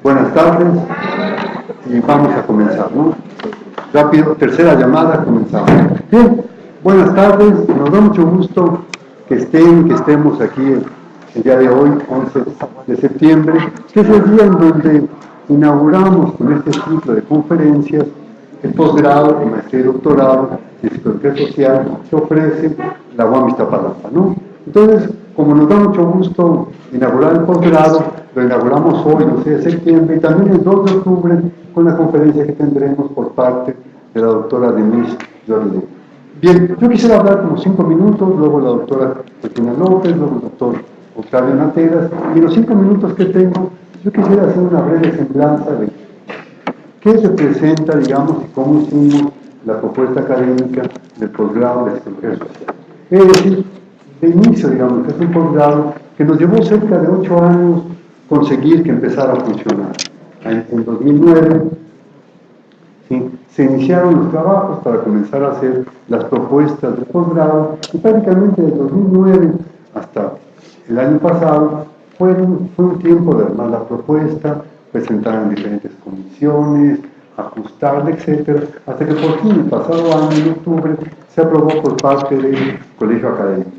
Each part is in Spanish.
Buenas tardes y vamos a comenzar, ¿no? Rápido, tercera llamada, comenzamos. Bien, buenas tardes, nos da mucho gusto que estemos aquí el día de hoy, 11 de septiembre, que es el día en donde inauguramos con este ciclo de conferencias el posgrado, el maestría y doctorado de Psicología Social que ofrece la UAM Iztapalapa, ¿no? Entonces, como nos da mucho gusto inaugurar el posgrado, lo inauguramos hoy, el 6 de septiembre, y también el 2 de octubre con la conferencia que tendremos por parte de la doctora Denise Jordi. Bien, yo quisiera hablar como 5 minutos, luego la doctora Cristina López, luego el doctor Octavio Nateras, y en los 5 minutos que tengo, yo quisiera hacer una breve semblanza de qué se presenta, digamos, y cómo hicimos la propuesta académica del posgrado de Psicología Social. Es decir, de inicio, digamos, que es un posgrado que nos llevó cerca de 8 años conseguir que empezara a funcionar. En 2009 ¿sí? Se iniciaron los trabajos para comenzar a hacer las propuestas de posgrado y prácticamente desde 2009 hasta el año pasado fue un tiempo de armar la propuesta, presentar en diferentes comisiones, ajustarla, etcétera, hasta que por fin el pasado año, en octubre, se aprobó por parte del Colegio Académico.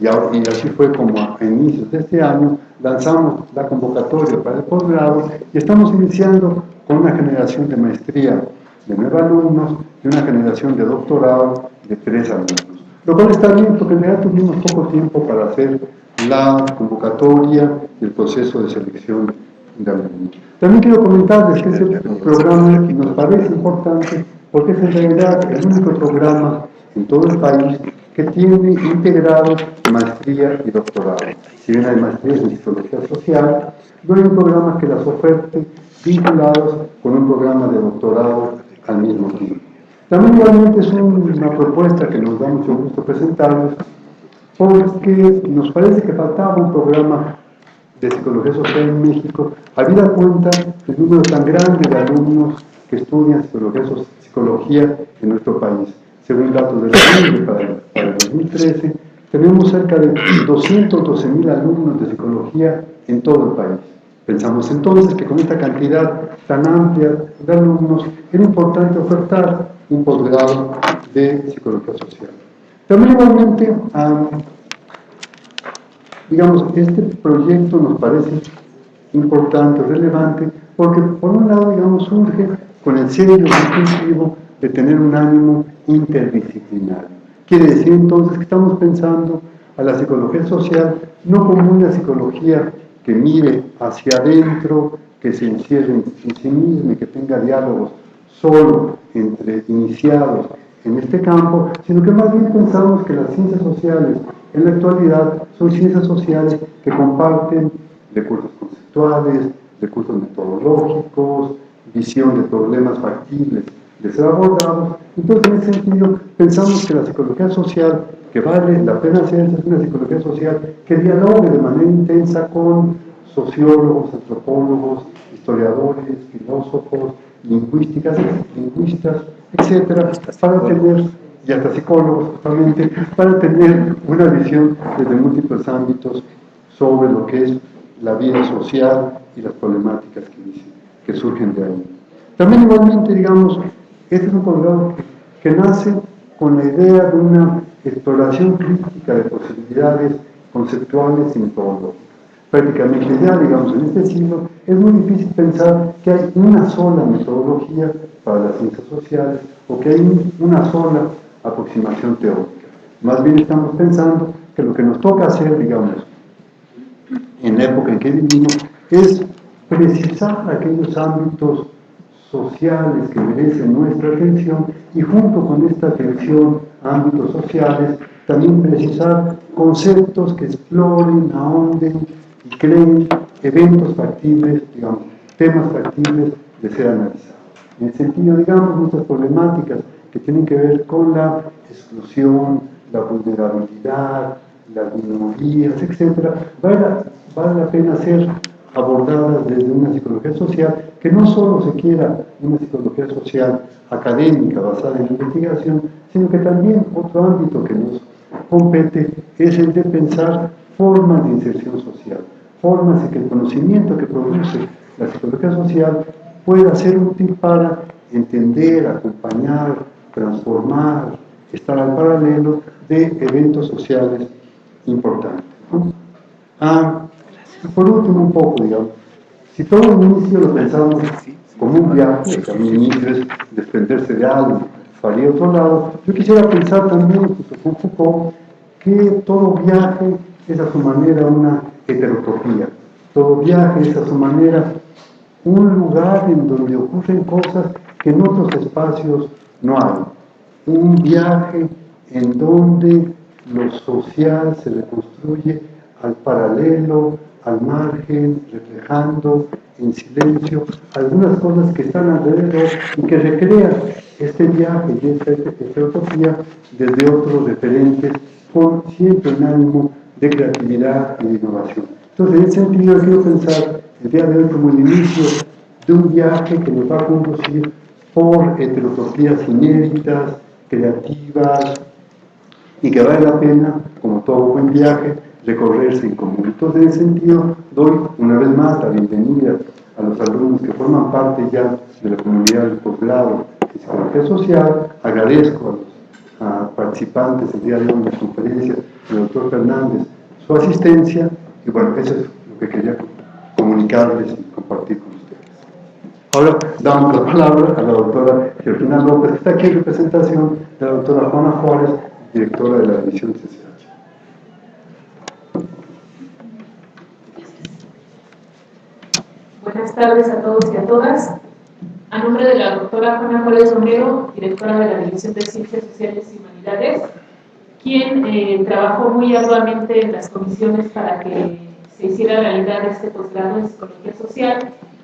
Y así fue como a inicios de este año lanzamos la convocatoria para el posgrado y estamos iniciando con una generación de maestría de 9 alumnos y una generación de doctorado de 3 alumnos. Lo cual está bien porque en realidad tuvimos poco tiempo para hacer la convocatoria y el proceso de selección de alumnos. También quiero comentarles que ese programa nos parece importante porque es en realidad el único programa en todo el país que tiene integrado maestría y doctorado. Si bien hay maestrías en psicología social, no hay un programa que las oferte vinculados con un programa de doctorado al mismo tiempo. También igualmente es una propuesta que nos da mucho gusto presentarles porque nos parece que faltaba un programa de psicología social en México, habida cuenta del número tan grande de alumnos que estudian psicología en nuestro país. Según datos del INEGI para el 2013, tenemos cerca de 212,000 alumnos de psicología en todo el país. Pensamos entonces que con esta cantidad tan amplia de alumnos era importante ofertar un posgrado de psicología social. También igualmente, digamos, este proyecto nos parece importante, relevante, porque por un lado, digamos, surge con el serio objetivo de tener un ánimo interdisciplinario. Quiere decir entonces que estamos pensando a la psicología social no como una psicología que mire hacia adentro, que se encierre en sí misma y que tenga diálogos solo entre iniciados en este campo, sino que más bien pensamos que las ciencias sociales en la actualidad son ciencias sociales que comparten recursos conceptuales, recursos metodológicos, visión de problemas factibles de ser abordados. Entonces, en ese sentido, pensamos que la psicología social, que vale la pena hacer, es una psicología social que dialogue de manera intensa con sociólogos, antropólogos, historiadores, filósofos, lingüistas, etcétera, para tener, y hasta psicólogos justamente, para tener una visión desde múltiples ámbitos sobre lo que es la vida social y las problemáticas que surgen de ahí. También igualmente, digamos, este es un posgrado que nace con la idea de una exploración crítica de posibilidades conceptuales y metodológicas. Prácticamente ya, digamos, en este siglo es muy difícil pensar que hay una sola metodología para las ciencias sociales o que hay una sola aproximación teórica. Más bien estamos pensando que lo que nos toca hacer, digamos, en la época en que vivimos, es precisar aquellos ámbitos sociales que merecen nuestra atención y junto con esta atención a ámbitos sociales, también precisar conceptos que exploren, ahonden y creen eventos factibles, digamos, temas factibles de ser analizados. En el sentido, digamos, nuestras problemáticas que tienen que ver con la exclusión, la vulnerabilidad, las minorías, etc., vale la pena ser abordadas desde una psicología social que no solo se quiera una psicología social académica basada en investigación, sino que también otro ámbito que nos compete es el de pensar formas de inserción social, formas en que el conocimiento que produce la psicología social pueda ser útil para entender, acompañar, transformar, estar al paralelo de eventos sociales importantes, ¿no? Por último, un poco, digamos, si todo el inicio lo pensamos como un viaje, que a mi inicio es desprenderse de algo para ir a otro lado, yo quisiera pensar también, junto con Foucault, que todo viaje es a su manera una heterotopía, todo viaje es a su manera un lugar en donde ocurren cosas que en otros espacios no hay, un viaje en donde lo social se reconstruye al paralelo, al margen, reflejando en silencio algunas cosas que están alrededor y que recrean este viaje y esta heterotopía desde otros referentes, con siempre un ánimo de creatividad y de innovación. Entonces, en ese sentido, yo quiero pensar el día de hoy como el inicio de un viaje que nos va a conducir por heterotopías inéditas, creativas, y que vale la pena, como todo buen viaje, recorrerse en común. Entonces, en ese sentido, doy una vez más la bienvenida a los alumnos que forman parte ya de la comunidad del posgrado de Psicología Social. Agradezco a los participantes el día de hoy en la conferencia, el doctor Fernández, su asistencia, y bueno, eso es lo que quería comunicarles y compartir con ustedes. Ahora damos la palabra a la doctora Georgina López, que está aquí en representación de la doctora Juana Juárez, directora de la División CCH. Buenas tardes a todos y a todas. A nombre de la doctora Juana Juárez Romero, directora de la División de Ciencias Sociales y Humanidades, quien trabajó muy arduamente en las comisiones para que se hiciera realidad este posgrado en Psicología Social,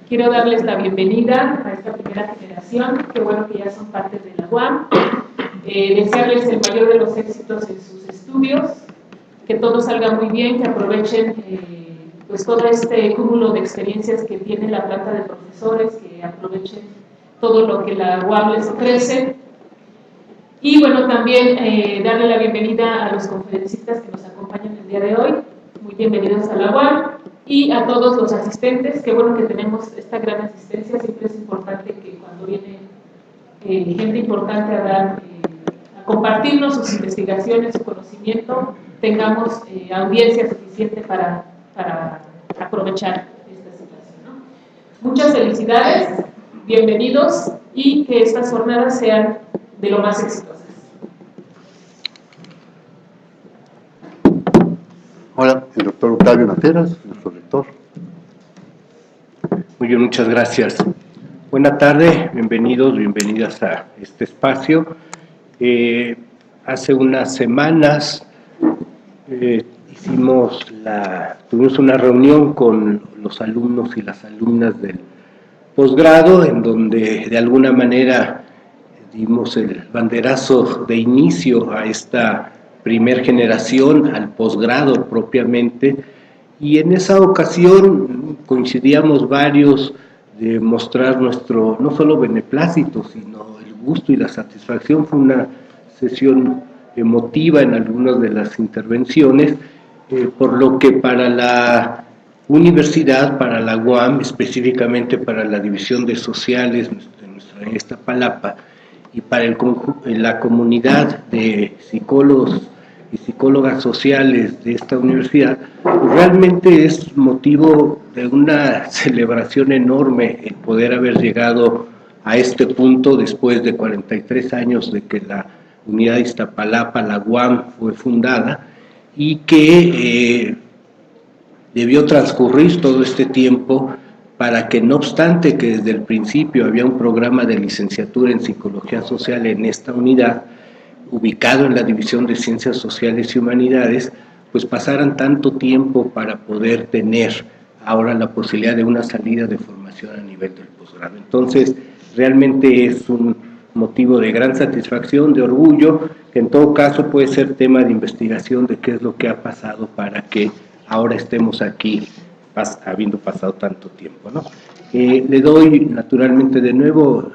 quiero darles la bienvenida a esta primera generación. Qué bueno que ya son parte de la UAM. Desearles el mayor de los éxitos en sus estudios, que todo salga muy bien, que aprovechen pues todo este cúmulo de experiencias que tiene la planta de profesores, que aprovechen todo lo que la UAM les ofrece. Y bueno, también darle la bienvenida a los conferencistas que nos acompañan el día de hoy. Muy bienvenidos a la UAM. Y a todos los asistentes, qué bueno que tenemos esta gran asistencia. Siempre es importante que cuando viene gente importante a compartirnos sus investigaciones, su conocimiento, tengamos audiencia suficiente para aprovechar esta situación, ¿no? Muchas felicidades, bienvenidos y que estas jornadas sean de lo más exitosas. Ahora, el doctor Octavio Nateras, nuestro rector. Muy bien, muchas gracias. Buenas tardes, bienvenidos, bienvenidas a este espacio. Hace unas semanas tuvimos una reunión con los alumnos y las alumnas del posgrado, en donde de alguna manera dimos el banderazo de inicio a esta primer generación, al posgrado propiamente, y en esa ocasión coincidíamos varios de mostrar nuestro, no solo beneplácito, sino el gusto y la satisfacción. Fue una sesión emotiva en algunas de las intervenciones, por lo que para la universidad, para la UAM, específicamente para la División de Sociales de Iztapalapa, y para la comunidad de psicólogos y psicólogas sociales de esta universidad, realmente es motivo de una celebración enorme el poder haber llegado a este punto después de 43 años de que la unidad de Iztapalapa, la UAM, fue fundada, y que debió transcurrir todo este tiempo para que, no obstante que desde el principio había un programa de licenciatura en Psicología Social en esta unidad, ubicado en la División de Ciencias Sociales y Humanidades, pues pasaran tanto tiempo para poder tener ahora la posibilidad de una salida de formación a nivel del posgrado. Entonces, realmente es un motivo de gran satisfacción, de orgullo, que en todo caso puede ser tema de investigación de qué es lo que ha pasado para que ahora estemos aquí, habiendo pasado tanto tiempo, ¿no? Le doy naturalmente de nuevo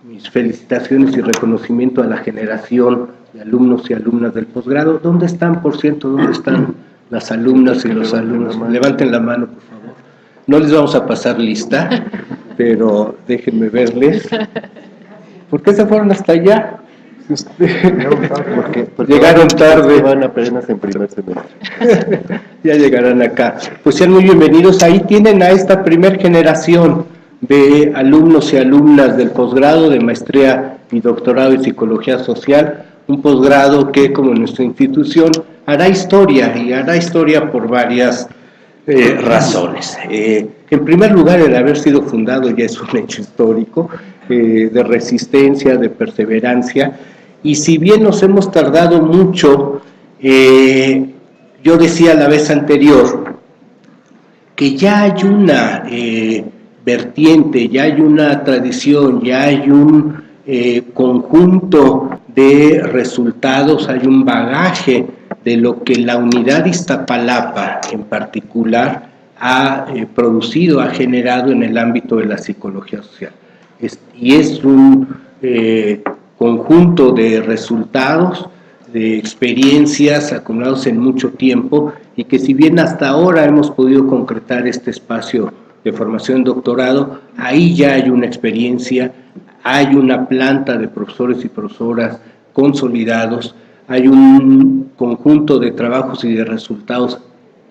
mis felicitaciones y reconocimiento a la generación de alumnos y alumnas del posgrado. ¿Dónde están, por cierto? ¿Dónde están las alumnas y los alumnos? Levanten la mano, por favor. No les vamos a pasar lista, pero déjenme verles. ¿Por qué se fueron hasta allá? Porque llegaron tarde. Van apenas en primer semestre. Ya llegarán acá. Pues sean muy bienvenidos. Ahí tienen a esta primer generación de alumnos y alumnas del posgrado de maestría y doctorado en psicología social, un posgrado que, como nuestra institución, hará historia, y hará historia por varias razones. En primer lugar, el haber sido fundado ya es un hecho histórico, de resistencia, de perseverancia, y si bien nos hemos tardado mucho, yo decía la vez anterior que ya hay una vertiente, ya hay una tradición, ya hay un conjunto de resultados, hay un bagaje de lo que la unidad Iztapalapa en particular ha producido, ha generado en el ámbito de la psicología social. Y es un conjunto de resultados, de experiencias acumulados en mucho tiempo, y que si bien hasta ahora hemos podido concretar este espacio de formación en doctorado, ahí ya hay una experiencia, hay una planta de profesores y profesoras consolidados, hay un conjunto de trabajos y de resultados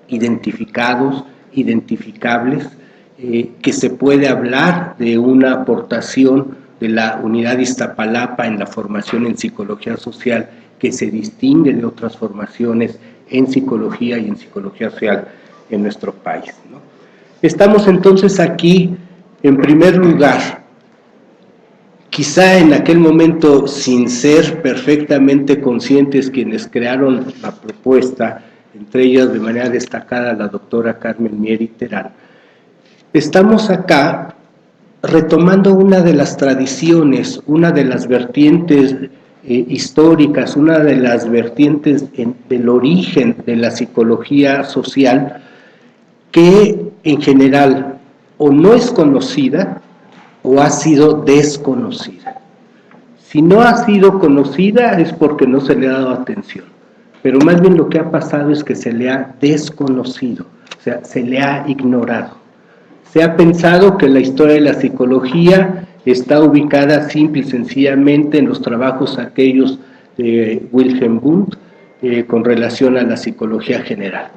identificados, identificables, que se puede hablar de una aportación de la unidad Iztapalapa en la formación en psicología social que se distingue de otras formaciones en psicología y en psicología social en nuestro país, ¿no? Estamos entonces aquí, en primer lugar, quizá en aquel momento sin ser perfectamente conscientes quienes crearon la propuesta, entre ellas de manera destacada la doctora Carmen Mieri Terán, estamos acá retomando una de las tradiciones, una de las vertientes históricas, una de las vertientes del origen de la psicología social, que en general o no es conocida o ha sido desconocida. Si no ha sido conocida es porque no se le ha dado atención, pero más bien lo que ha pasado es que se le ha desconocido, o sea, se le ha ignorado. Se ha pensado que la historia de la psicología está ubicada simple y sencillamente en los trabajos aquellos de Wilhelm Wundt con relación a la psicología general.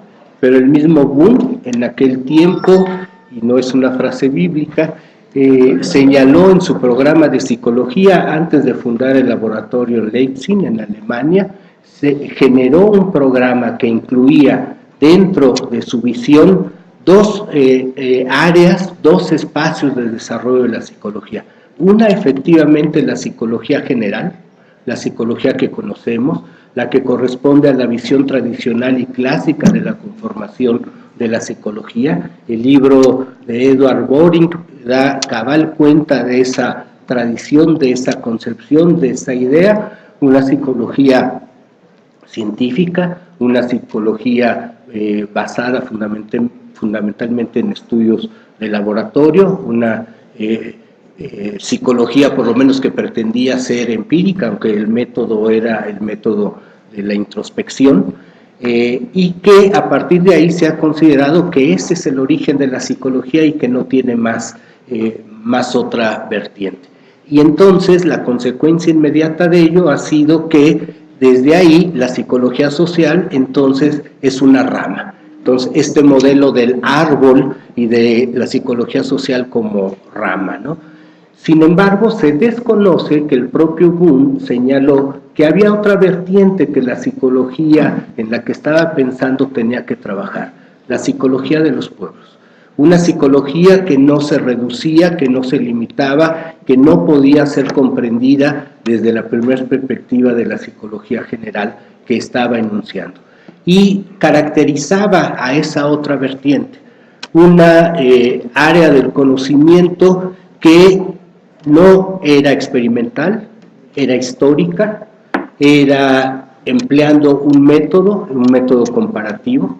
Pero el mismo Wundt en aquel tiempo, y no es una frase bíblica, señaló en su programa de psicología, antes de fundar el laboratorio en Leipzig, en Alemania, se generó un programa que incluía dentro de su visión dos áreas, dos espacios de desarrollo de la psicología. Una, efectivamente, la psicología general, la psicología que conocemos, la que corresponde a la visión tradicional y clásica de la conformación de la psicología. El libro de Edward Boring da cabal cuenta de esa tradición, de esa concepción, de esa idea, una psicología científica, una psicología basada fundamentalmente en estudios de laboratorio, una psicología por lo menos que pretendía ser empírica, aunque el método era el método de la introspección, y que a partir de ahí se ha considerado que ese es el origen de la psicología y que no tiene más otra vertiente. Y entonces la consecuencia inmediata de ello ha sido que desde ahí la psicología social entonces es una rama. Entonces este modelo del árbol y de la psicología social como rama, ¿no? Sin embargo, se desconoce que el propio Wundt señaló que había otra vertiente que la psicología en la que estaba pensando tenía que trabajar, la psicología de los pueblos. Una psicología que no se reducía, que no se limitaba, que no podía ser comprendida desde la primera perspectiva de la psicología general que estaba enunciando. Y caracterizaba a esa otra vertiente, una área del conocimiento que no era experimental, era histórica, era empleando un método comparativo,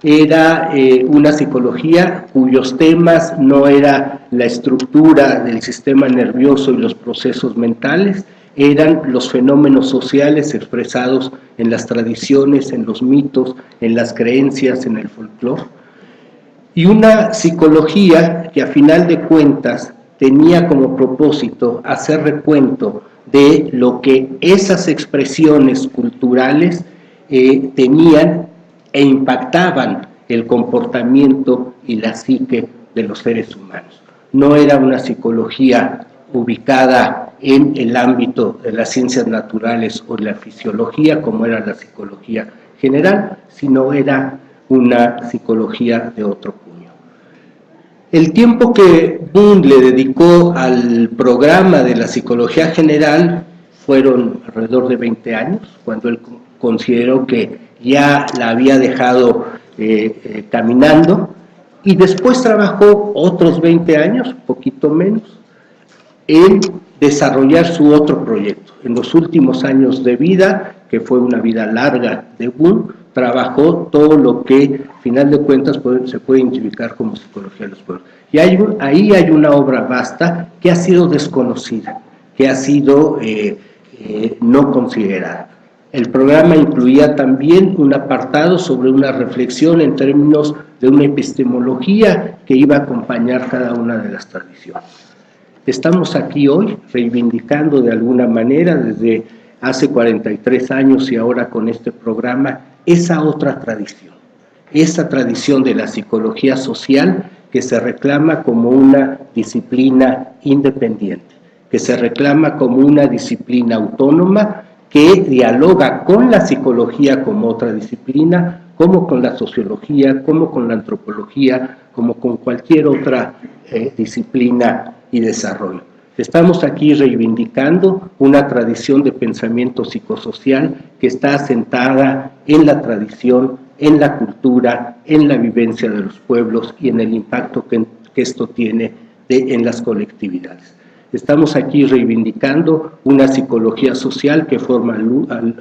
era una psicología cuyos temas no era la estructura del sistema nervioso y los procesos mentales, eran los fenómenos sociales expresados en las tradiciones, en los mitos, en las creencias, en el folclore. y una psicología que a final de cuentas tenía como propósito hacer recuento de lo que esas expresiones culturales tenían e impactaban el comportamiento y la psique de los seres humanos. No era una psicología ubicada en el ámbito de las ciencias naturales o la fisiología, como era la psicología general, sino era una psicología de otro puño. El tiempo que Boone le dedicó al programa de la psicología general fueron alrededor de 20 años, cuando él consideró que ya la había dejado caminando, y después trabajó otros 20 años, poquito menos, en desarrollar su otro proyecto. En los últimos años de vida, que fue una vida larga de Boone, trabajó todo lo que, al final de cuentas, se puede identificar como psicología de los pueblos. Y ahí hay una obra vasta que ha sido desconocida, que ha sido no considerada. El programa incluía también un apartado sobre una reflexión en términos de una epistemología que iba a acompañar cada una de las tradiciones. Estamos aquí hoy reivindicando de alguna manera desde hace 43 años y ahora con este programa esa otra tradición, esa tradición de la psicología social que se reclama como una disciplina independiente, que se reclama como una disciplina autónoma que dialoga con la psicología como otra disciplina, como con la sociología, como con la antropología, como con cualquier otra disciplina y desarrollo. Estamos aquí reivindicando una tradición de pensamiento psicosocial que está asentada en la tradición, en la cultura, en la vivencia de los pueblos y en el impacto que esto tiene en las colectividades. Estamos aquí reivindicando una psicología social que forma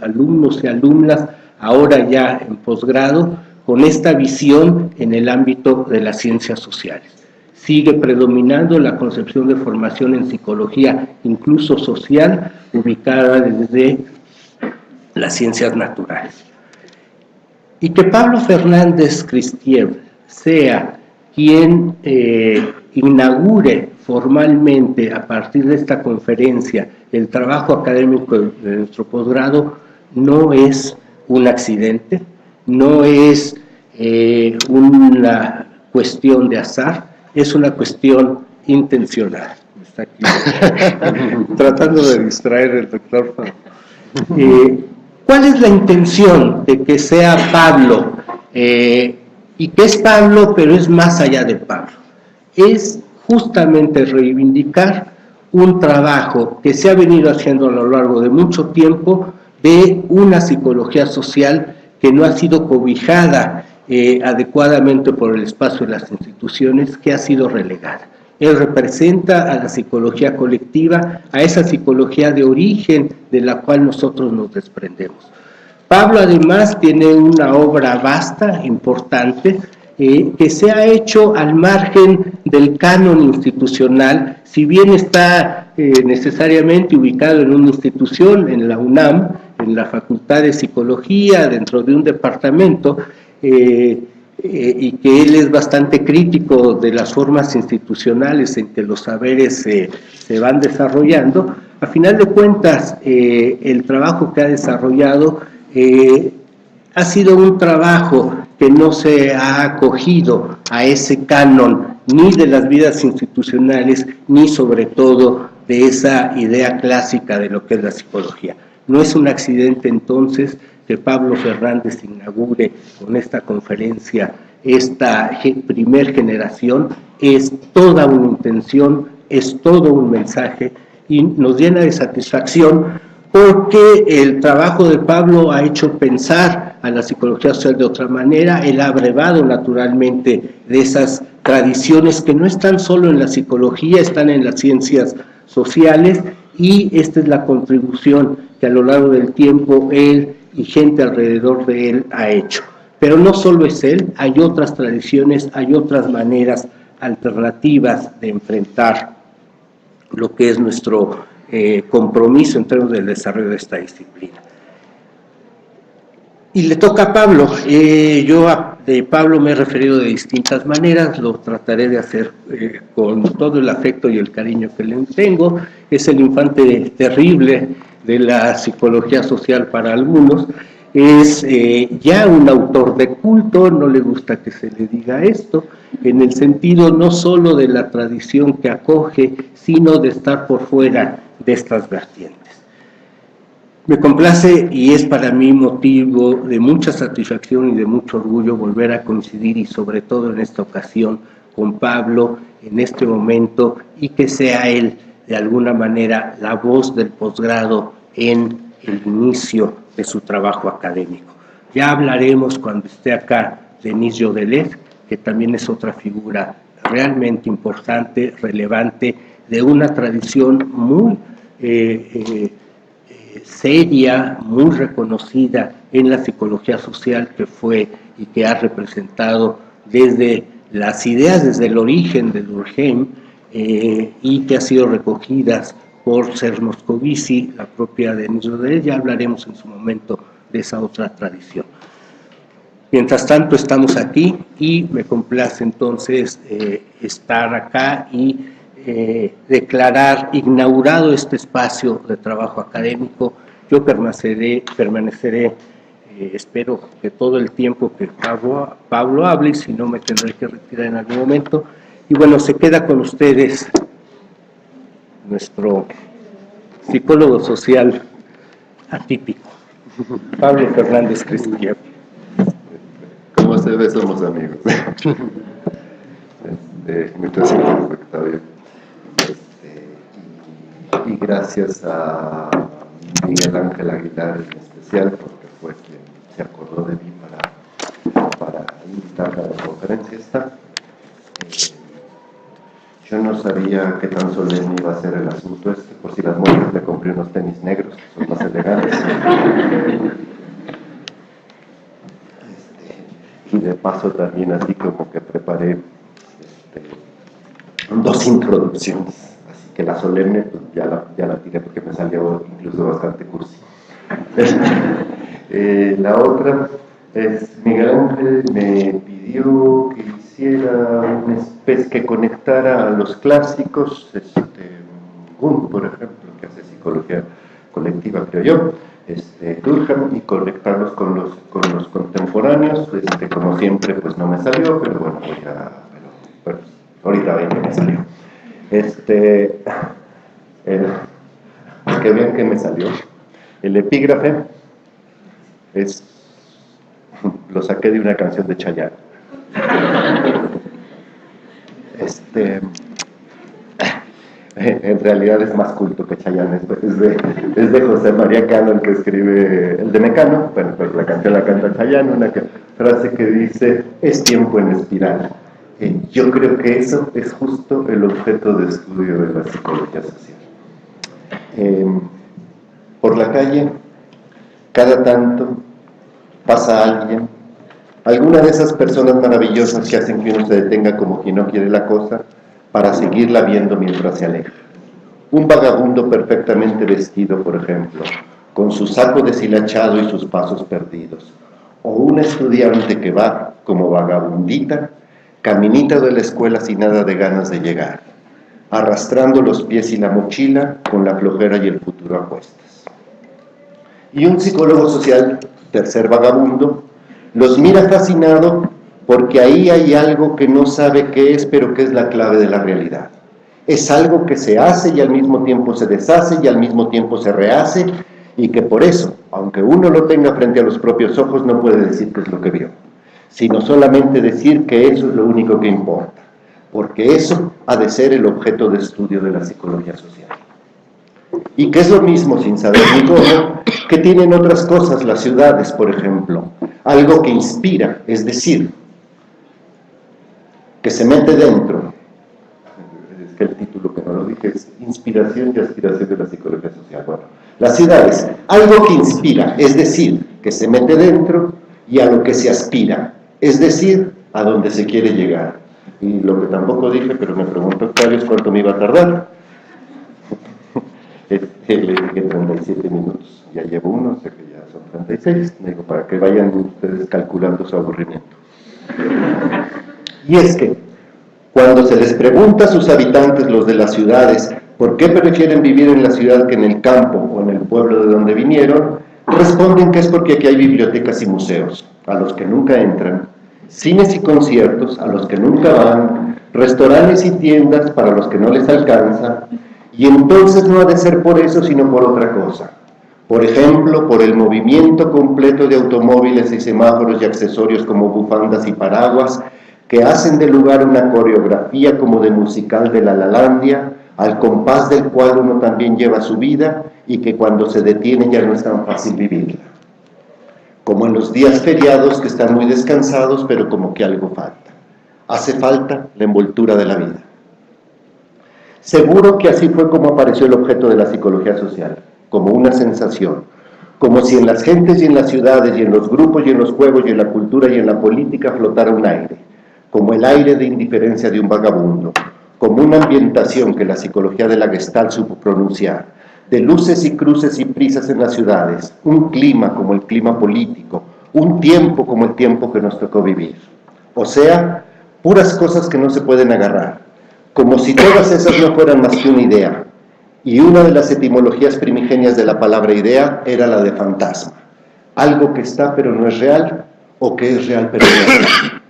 alumnos y alumnas, ahora ya en posgrado, con esta visión en el ámbito de las ciencias sociales. Sigue predominando la concepción de formación en psicología, incluso social, ubicada desde las ciencias naturales. Y que Pablo Fernández Cristiev sea quien inaugure formalmente a partir de esta conferencia el trabajo académico de nuestro posgrado no es un accidente, no es una cuestión de azar, es una cuestión intencional. Está aquí Tratando de distraer el doctor. ¿Cuál es la intención de que sea Pablo? Y que es Pablo, pero es más allá de Pablo. Es justamente reivindicar un trabajo que se ha venido haciendo a lo largo de mucho tiempo de una psicología social que no ha sido cobijada adecuadamente por el espacio de las instituciones, que ha sido relegada. Él representa a la psicología colectiva, a esa psicología de origen de la cual nosotros nos desprendemos. Pablo además tiene una obra vasta, importante, que se ha hecho al margen del canon institucional, si bien está necesariamente ubicado en una institución, en la UNAM, en la Facultad de Psicología, dentro de un departamento, y que él es bastante crítico de las formas institucionales en que los saberes se van desarrollando. A final de cuentas, el trabajo que ha desarrollado ha sido un trabajo que no se ha acogido a ese canon ni de las vidas institucionales, ni sobre todo de esa idea clásica de lo que es la psicología. No es un accidente entonces que Pablo Fernández inaugure con esta conferencia esta primer generación, es toda una intención, es todo un mensaje y nos llena de satisfacción porque el trabajo de Pablo ha hecho pensar a la psicología social de otra manera. Él ha abrevado naturalmente de esas tradiciones que no están solo en la psicología, están en las ciencias sociales, y esta es la contribución que a lo largo del tiempo él y gente alrededor de él ha hecho. Pero no solo es él, hay otras tradiciones, hay otras maneras alternativas de enfrentar lo que es nuestro compromiso en términos del desarrollo de esta disciplina. Y le toca a Pablo. Yo de Pablo me he referido de distintas maneras, lo trataré de hacer con todo el afecto y el cariño que le tengo. Es el infante terrible de la psicología social para algunos, es ya un autor de culto, no le gusta que se le diga esto, en el sentido no solo de la tradición que acoge, sino de estar por fuera de estas vertientes. Me complace y es para mí motivo de mucha satisfacción y de mucho orgullo volver a coincidir y sobre todo en esta ocasión con Pablo en este momento y que sea él de alguna manera la voz del posgrado en el inicio de su trabajo académico. Ya hablaremos cuando esté acá Denis Yodelet, que también es otra figura realmente importante, relevante, de una tradición muy seria, muy reconocida en la psicología social, que fue y que ha representado desde las ideas, desde el origen de Durkheim, y que ha sido recogidas por Serge Moscovici, la propia Denis Yodelet. Ya hablaremos en su momento de esa otra tradición. Mientras tanto estamos aquí y me complace entonces estar acá y declarar inaugurado este espacio de trabajo académico. Yo permaneceré espero que todo el tiempo que Pablo hable, y si no me tendré que retirar en algún momento. Y bueno, se queda con ustedes nuestro psicólogo social atípico, Pablo Fernández Crespo. Como se ve, somos amigos. Mientras siempre está bien. Y gracias a Miguel Ángel Aguilar en especial, porque fue quien se acordó de mí para invitarme a la conferencia esta. Yo no sabía qué tan solemne iba a ser el asunto este, por si las mujeres le compré unos tenis negros, que son más elegantes. Y de paso también así como que preparé dos introducciones, así que la solemne pues ya la tiré porque me salió incluso bastante cursi. La otra es, Miguel Ángel me pidió que hiciera una especie que conectara a los clásicos, Kuhn, por ejemplo, que hace psicología colectiva, creo yo, Durkheim, y conectarlos con los contemporáneos. Como siempre pues no me salió, pero bueno, pero ahorita ven que me salió. Que vean que me salió. El epígrafe lo saqué de una canción de Chayanne. En realidad es más culto que Chayanne, es de José María Cano, el que escribe el de Mecano, bueno, pero la canción la canta Chayanne, una frase que dice: es tiempo en espiral. Yo creo que eso es justo el objeto de estudio de la psicología social. Por la calle, cada tanto pasa alguien, alguna de esas personas maravillosas que hacen que uno se detenga como quien no quiere la cosa, para seguirla viendo mientras se aleja. Un vagabundo perfectamente vestido, por ejemplo, con su saco deshilachado y sus pasos perdidos. O un estudiante que va, como vagabundita, caminita de la escuela sin nada de ganas de llegar, arrastrando los pies y la mochila, con la flojera y el futuro a cuestas. Y un psicólogo social, tercer vagabundo, los mira fascinado porque ahí hay algo que no sabe qué es, pero que es la clave de la realidad. Es algo que se hace y al mismo tiempo se deshace y al mismo tiempo se rehace, y que por eso, aunque uno lo tenga frente a los propios ojos, no puede decir qué es lo que vio, sino solamente decir que eso es lo único que importa, porque eso ha de ser el objeto de estudio de la psicología social. Y que es lo mismo, sin saber ni cómo, que tienen otras cosas las ciudades, por ejemplo, algo que inspira, es decir, que se mete dentro. Es que el título que no lo dije es Inspiración y Aspiración de la Psicología Social. Bueno, las ciudades, algo que inspira, es decir, que se mete dentro, y a lo que se aspira, es decir, a donde se quiere llegar. Y lo que tampoco dije, pero me preguntó Octavio, cuánto me iba a tardar. Le dije 37 minutos, ya llevo uno, o sea que ya son 36. Me digo, para que vayan ustedes calculando su aburrimiento. Y es que, cuando se les pregunta a sus habitantes, los de las ciudades, por qué prefieren vivir en la ciudad que en el campo o en el pueblo de donde vinieron, responden que es porque aquí hay bibliotecas y museos, a los que nunca entran, cines y conciertos, a los que nunca van, restaurantes y tiendas para los que no les alcanza, y entonces no ha de ser por eso, sino por otra cosa. Por ejemplo, por el movimiento completo de automóviles y semáforos y accesorios como bufandas y paraguas, que hacen del lugar una coreografía como de musical de la Lalandia, al compás del cual uno también lleva su vida y que cuando se detiene ya no es tan fácil vivirla. Como en los días feriados que están muy descansados, pero como que algo falta. Hace falta la envoltura de la vida. Seguro que así fue como apareció el objeto de la psicología social, como una sensación, como si en las gentes y en las ciudades y en los grupos y en los juegos y en la cultura y en la política flotara un aire, como el aire de indiferencia de un vagabundo, como una ambientación que la psicología de la Gestalt supo pronunciar, de luces y cruces y prisas en las ciudades, un clima como el clima político, un tiempo como el tiempo que nos tocó vivir. O sea, puras cosas que no se pueden agarrar, como si todas esas no fueran más que una idea. Y una de las etimologías primigenias de la palabra idea era la de fantasma, algo que está pero no es real, o que es real pero no es real.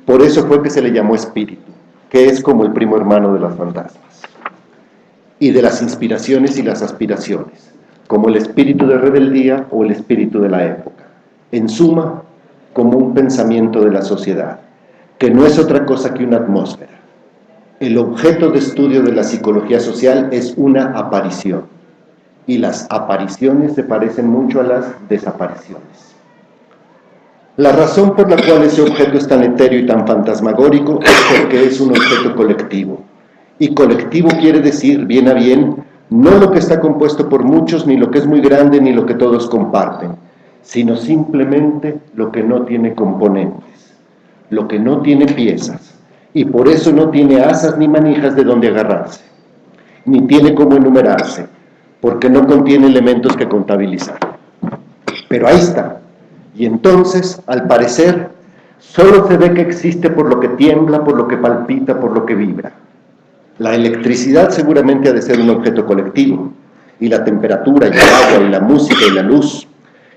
Por eso fue que se le llamó espíritu, que es como el primo hermano de las fantasmas, y de las inspiraciones y las aspiraciones, como el espíritu de rebeldía o el espíritu de la época. En suma, como un pensamiento de la sociedad, que no es otra cosa que una atmósfera. El objeto de estudio de la psicología social es una aparición, y las apariciones se parecen mucho a las desapariciones. La razón por la cual ese objeto es tan etéreo y tan fantasmagórico es porque es un objeto colectivo. Y colectivo quiere decir, bien a bien, no lo que está compuesto por muchos, ni lo que es muy grande, ni lo que todos comparten, sino simplemente lo que no tiene componentes, lo que no tiene piezas, y por eso no tiene asas ni manijas de donde agarrarse, ni tiene cómo enumerarse, porque no contiene elementos que contabilizar. Pero ahí está. Y entonces, al parecer, solo se ve que existe por lo que tiembla, por lo que palpita, por lo que vibra. La electricidad seguramente ha de ser un objeto colectivo, y la temperatura, y el agua, y la música, y la luz,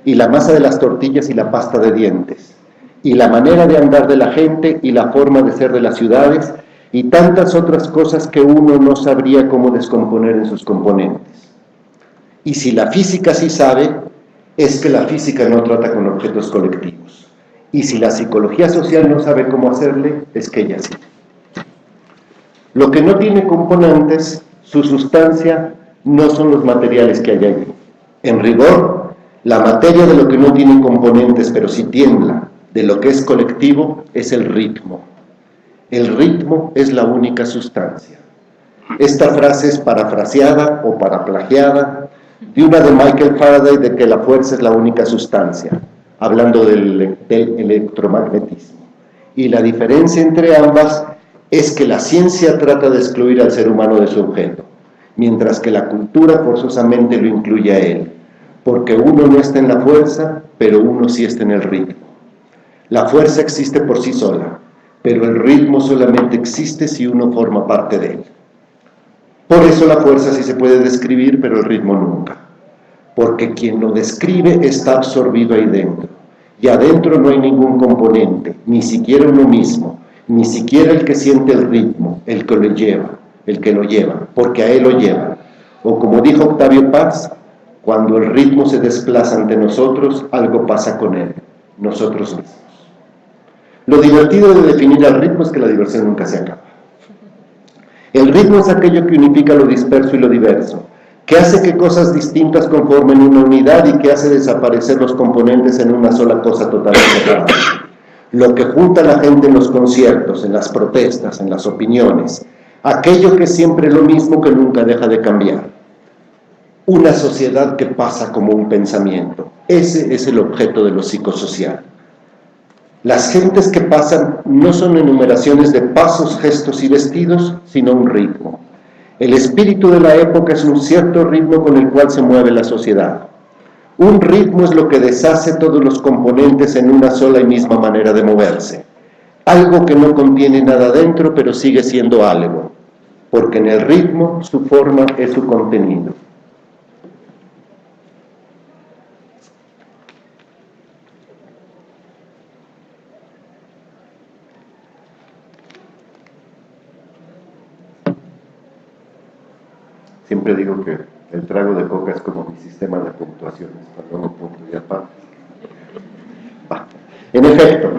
y la masa de las tortillas y la pasta de dientes, y la manera de andar de la gente, y la forma de ser de las ciudades, y tantas otras cosas que uno no sabría cómo descomponer en sus componentes. Y si la física sí sabe, es que la física no trata con objetos colectivos. Y si la psicología social no sabe cómo hacerle, es que ella sí. Lo que no tiene componentes, su sustancia, no son los materiales que hay allí. En rigor, la materia de lo que no tiene componentes, pero sí tiembla, de lo que es colectivo, es el ritmo. El ritmo es la única sustancia. Esta frase es parafraseada o paraplagiada de una de Michael Faraday de que la fuerza es la única sustancia, hablando del electromagnetismo. Y la diferencia entre ambas es que la ciencia trata de excluir al ser humano de su objeto, mientras que la cultura forzosamente lo incluye a él, porque uno no está en la fuerza, pero uno sí está en el ritmo. La fuerza existe por sí sola, pero el ritmo solamente existe si uno forma parte de él. Por eso la fuerza sí se puede describir, pero el ritmo nunca. Porque quien lo describe está absorbido ahí dentro. Y adentro no hay ningún componente, ni siquiera uno mismo, ni siquiera el que siente el ritmo, el que lo lleva, porque a él lo lleva. O como dijo Octavio Paz, cuando el ritmo se desplaza ante nosotros, algo pasa con él, nosotros mismos. Lo divertido de definir al ritmo es que la diversión nunca se acaba. El ritmo es aquello que unifica lo disperso y lo diverso, que hace que cosas distintas conformen una unidad y que hace desaparecer los componentes en una sola cosa totalmente separada. Lo que junta a la gente en los conciertos, en las protestas, en las opiniones, aquello que es siempre lo mismo que nunca deja de cambiar. Una sociedad que pasa como un pensamiento. Ese es el objeto de lo psicosocial. Las gentes que pasan no son enumeraciones de pasos, gestos y vestidos, sino un ritmo. El espíritu de la época es un cierto ritmo con el cual se mueve la sociedad. Un ritmo es lo que deshace todos los componentes en una sola y misma manera de moverse. Algo que no contiene nada dentro, pero sigue siendo algo, porque en el ritmo su forma es su contenido. Siempre digo que el trago de coca es como mi sistema de puntuaciones, cuando no punto y aparte. En efecto,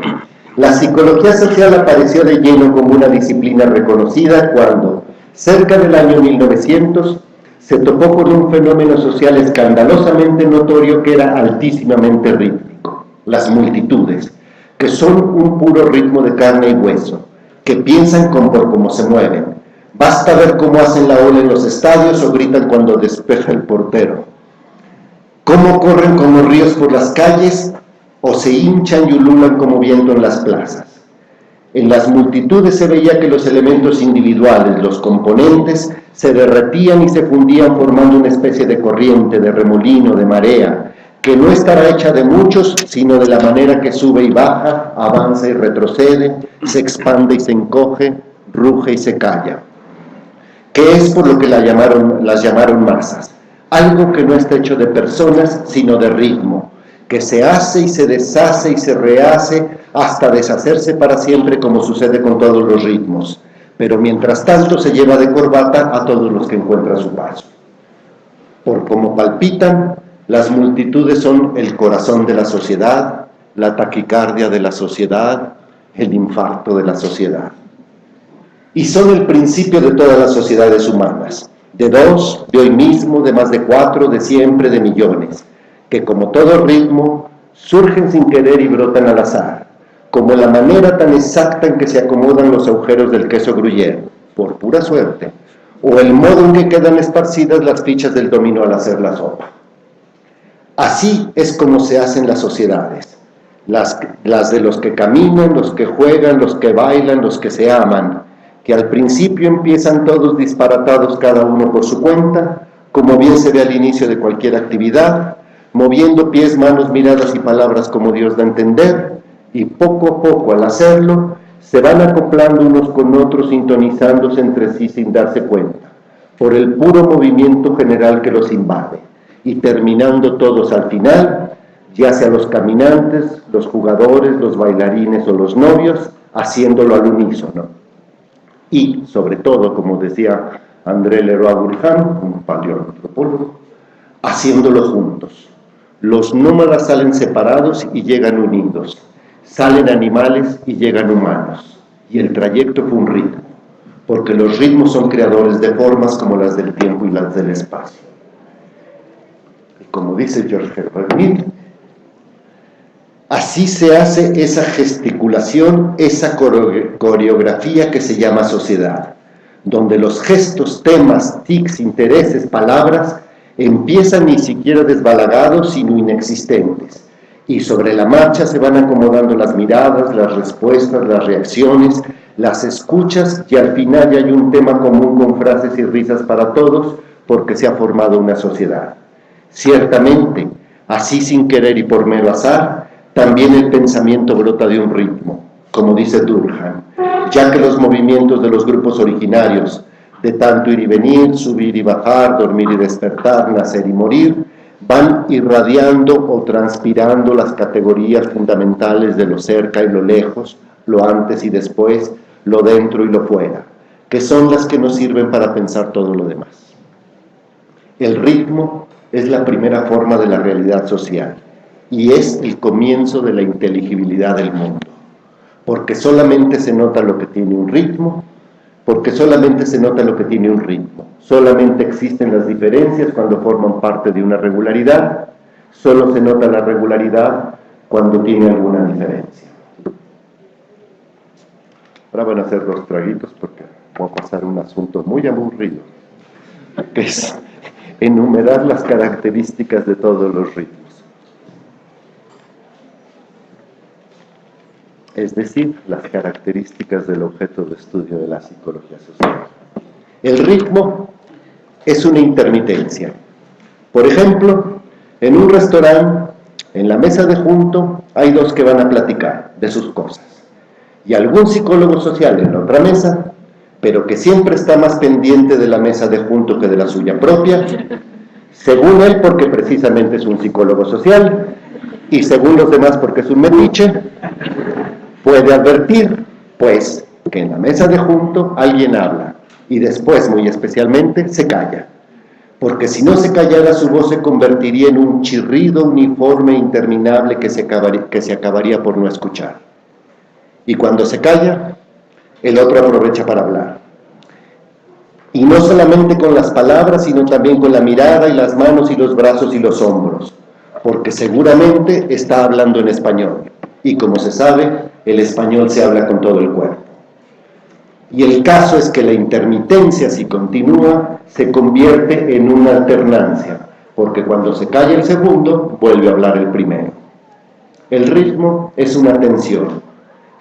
la psicología social apareció de lleno como una disciplina reconocida cuando, cerca del año 1900, se topó con un fenómeno social escandalosamente notorio que era altísimamente rítmico: las multitudes, que son un puro ritmo de carne y hueso, que piensan por cómo se mueven. Basta ver cómo hacen la ola en los estadios o gritan cuando despeja el portero. Cómo corren como ríos por las calles o se hinchan y ululan como viento en las plazas. En las multitudes se veía que los elementos individuales, los componentes, se derretían y se fundían formando una especie de corriente, de remolino, de marea, que no estará hecha de muchos, sino de la manera que sube y baja, avanza y retrocede, se expande y se encoge, ruge y se calla. Que es por lo que las llamaron masas, algo que no está hecho de personas, sino de ritmo, que se hace y se deshace y se rehace hasta deshacerse para siempre, como sucede con todos los ritmos, pero mientras tanto se lleva de corbata a todos los que encuentra a su paso. Por cómo palpitan, las multitudes son el corazón de la sociedad, la taquicardia de la sociedad, el infarto de la sociedad. Y son el principio de todas las sociedades humanas, de dos, de hoy mismo, de más de 4, de siempre, de millones, que como todo ritmo, surgen sin querer y brotan al azar, como la manera tan exacta en que se acomodan los agujeros del queso gruyère, por pura suerte, o el modo en que quedan esparcidas las fichas del dominó al hacer la sopa. Así es como se hacen las sociedades, las de los que caminan, los que juegan, los que bailan, los que se aman, que al principio empiezan todos disparatados cada uno por su cuenta, como bien se ve al inicio de cualquier actividad, moviendo pies, manos, miradas y palabras como Dios da a entender, y poco a poco al hacerlo, se van acoplando unos con otros, sintonizándose entre sí sin darse cuenta, por el puro movimiento general que los invade, y terminando todos al final, ya sea los caminantes, los jugadores, los bailarines o los novios, haciéndolo al unísono. Y, sobre todo, como decía André Leroy-Gourhan, un paleoantropólogo, haciéndolo juntos. Los nómadas salen separados y llegan unidos, salen animales y llegan humanos, y el trayecto fue un ritmo, porque los ritmos son creadores de formas como las del tiempo y las del espacio. Y como dice George Herbert Mead, así se hace esa gesticulación, esa coreografía que se llama sociedad, donde los gestos, temas, tics, intereses, palabras, empiezan ni siquiera desbalagados, sino inexistentes, y sobre la marcha se van acomodando las miradas, las respuestas, las reacciones, las escuchas, y al final ya hay un tema común con frases y risas para todos, porque se ha formado una sociedad. Ciertamente, así sin querer y por mero azar, también el pensamiento brota de un ritmo, como dice Durkheim, ya que los movimientos de los grupos originarios, de tanto ir y venir, subir y bajar, dormir y despertar, nacer y morir, van irradiando o transpirando las categorías fundamentales de lo cerca y lo lejos, lo antes y después, lo dentro y lo fuera, que son las que nos sirven para pensar todo lo demás. El ritmo es la primera forma de la realidad social, y es el comienzo de la inteligibilidad del mundo, porque solamente se nota lo que tiene un ritmo, solamente existen las diferencias cuando forman parte de una regularidad, solo se nota la regularidad cuando tiene alguna diferencia. Ahora van a hacer 2 traguitos porque voy a pasar un asunto muy aburrido, que es enumerar las características de todos los ritmos. Es decir, las características del objeto de estudio de la psicología social. El ritmo es una intermitencia. Por ejemplo, En un restaurante, en la mesa de junto, hay dos que van a platicar de sus cosas. Y algún psicólogo social en la otra mesa, pero que siempre está más pendiente de la mesa de junto que de la suya propia, según él porque precisamente es un psicólogo social, y según los demás porque es un metiche, puede advertir, pues, que en la mesa de junto alguien habla, y después, muy especialmente, se calla. Porque si no se callara, su voz se convertiría en un chirrido uniforme e interminable que se acabaría por no escuchar. Y cuando se calla, el otro aprovecha para hablar. Y no solamente con las palabras, sino también con la mirada y las manos y los brazos y los hombros, porque seguramente está hablando en español. Y como se sabe, el español se habla con todo el cuerpo. Y el caso es que la intermitencia, si continúa, se convierte en una alternancia, porque cuando se calla el segundo, vuelve a hablar el primero. El ritmo es una tensión,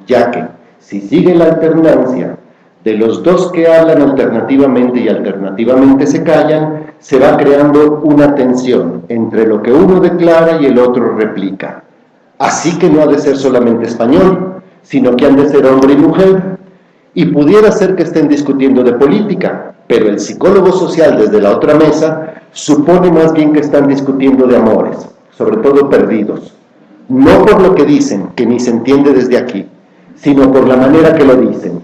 ya que si sigue la alternancia de los dos que hablan alternativamente y alternativamente se callan, se va creando una tensión entre lo que uno declara y el otro replica. Así que no ha de ser solamente español, sino que han de ser hombre y mujer. Y pudiera ser que estén discutiendo de política, pero el psicólogo social desde la otra mesa supone más bien que están discutiendo de amores, sobre todo perdidos. No por lo que dicen, que ni se entiende desde aquí, sino por la manera que lo dicen.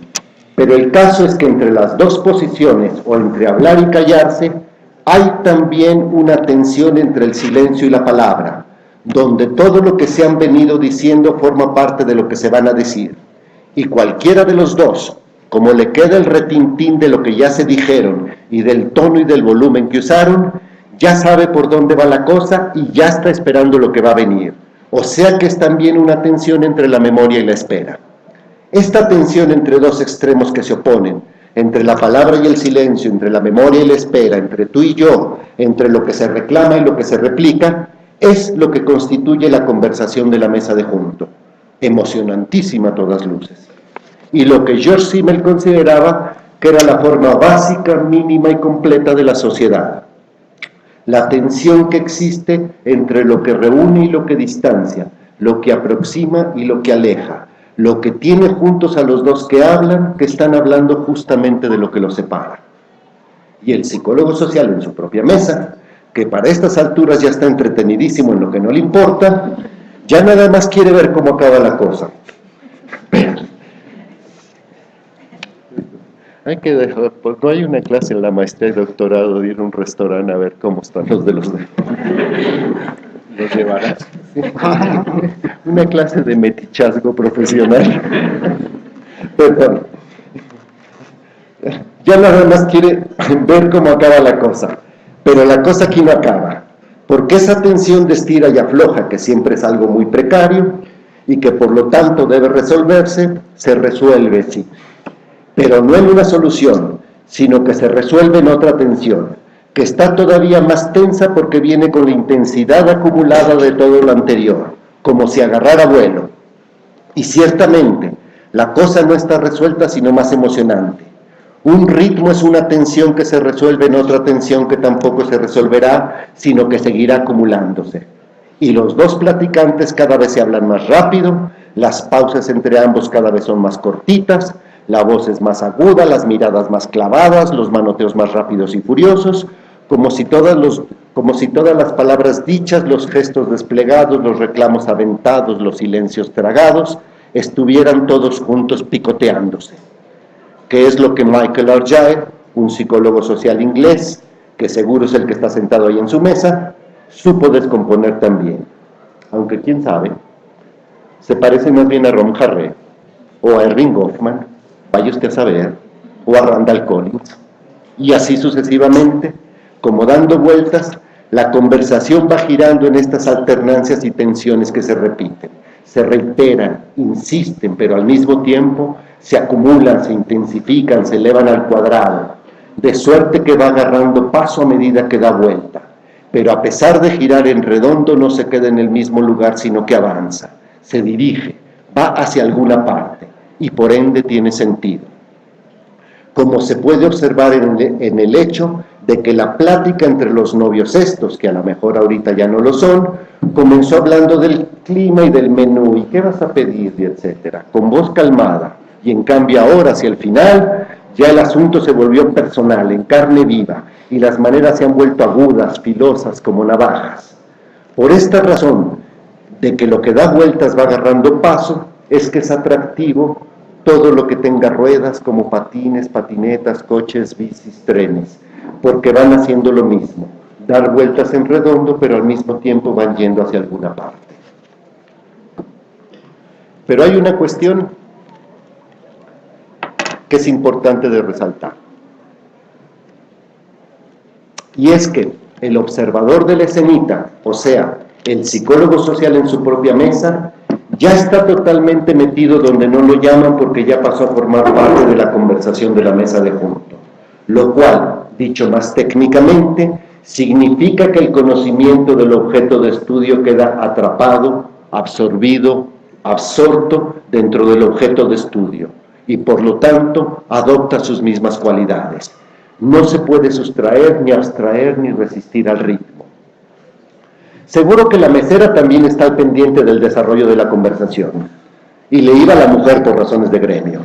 Pero el caso es que entre las dos posiciones, o entre hablar y callarse, hay también una tensión entre el silencio y la palabra, donde todo lo que se han venido diciendo forma parte de lo que se van a decir. Y cualquiera de los dos, como le queda el retintín de lo que ya se dijeron y del tono y del volumen que usaron, ya sabe por dónde va la cosa y ya está esperando lo que va a venir. O sea que es también una tensión entre la memoria y la espera. Esta tensión entre dos extremos que se oponen, entre la palabra y el silencio, entre la memoria y la espera, entre tú y yo, entre lo que se reclama y lo que se replica, es lo que constituye la conversación de la mesa de junto. Emocionantísima a todas luces. Y lo que George Simmel consideraba que era la forma básica, mínima y completa de la sociedad. La tensión que existe entre lo que reúne y lo que distancia, lo que aproxima y lo que aleja, lo que tiene juntos a los dos que hablan, que están hablando justamente de lo que los separa. Y el psicólogo social en su propia mesa, que para estas alturas ya está entretenidísimo en lo que no le importa, ya nada más quiere ver cómo acaba la cosa. Hay que dejar, pues no hay una clase en la maestría y doctorado de ir a un restaurante a ver cómo están los de los llevarás. Una clase de metichazgo profesional. Perdón. Ya nada más quiere ver cómo acaba la cosa. Pero la cosa aquí no acaba. Porque esa tensión de estira y afloja, que siempre es algo muy precario y que por lo tanto debe resolverse, se resuelve, sí. Pero no en una solución, sino que se resuelve en otra tensión, que está todavía más tensa porque viene con la intensidad acumulada de todo lo anterior, como si agarrara vuelo. Y ciertamente, la cosa no está resuelta, sino más emocionante. Un ritmo es una tensión que se resuelve en otra tensión que tampoco se resolverá, sino que seguirá acumulándose. Y los dos platicantes cada vez se hablan más rápido, las pausas entre ambos cada vez son más cortitas, la voz es más aguda, las miradas más clavadas, los manoteos más rápidos y furiosos, como si todas las palabras dichas, los gestos desplegados, los reclamos aventados, los silencios tragados, estuvieran todos juntos picoteándose. Que es lo que Michael Argyll, un psicólogo social inglés, que seguro es el que está sentado ahí en su mesa, supo descomponer también. Aunque quién sabe, se parece más bien a Ron Harré, o a Erving Goffman, vaya usted a saber, o a Randall Collins. Y así sucesivamente, como dando vueltas, la conversación va girando en estas alternancias y tensiones que se repiten, se reiteran, insisten, pero al mismo tiempo se acumulan, se intensifican, se elevan al cuadrado, de suerte que va agarrando paso a medida que da vuelta. Pero a pesar de girar en redondo, no se queda en el mismo lugar, sino que avanza, se dirige, va hacia alguna parte, y por ende tiene sentido. Como se puede observar en el hecho de que la plática entre los novios estos, que a lo mejor ahorita ya no lo son, comenzó hablando del clima y del menú, y qué vas a pedir, y etcétera, con voz calmada, y en cambio ahora, hacia el final, ya el asunto se volvió personal, en carne viva, y las maneras se han vuelto agudas, filosas, como navajas. Por esta razón, de que lo que da vueltas va agarrando paso, es que es atractivo todo lo que tenga ruedas, como patines, patinetas, coches, bicis, trenes, porque van haciendo lo mismo, dar vueltas en redondo, pero al mismo tiempo van yendo hacia alguna parte. Pero hay una cuestión que es importante de resaltar, y es que el observador de la escenita, o sea, el psicólogo social en su propia mesa, ya está totalmente metido donde no lo llaman porque ya pasó a formar parte de la conversación de la mesa de junto, lo cual, dicho más técnicamente, significa que el conocimiento del objeto de estudio queda atrapado, absorbido, absorto dentro del objeto de estudio y por lo tanto adopta sus mismas cualidades. No se puede sustraer, ni abstraer, ni resistir al ritmo. Seguro que la mesera también está al pendiente del desarrollo de la conversación y le iba a la mujer por razones de gremio,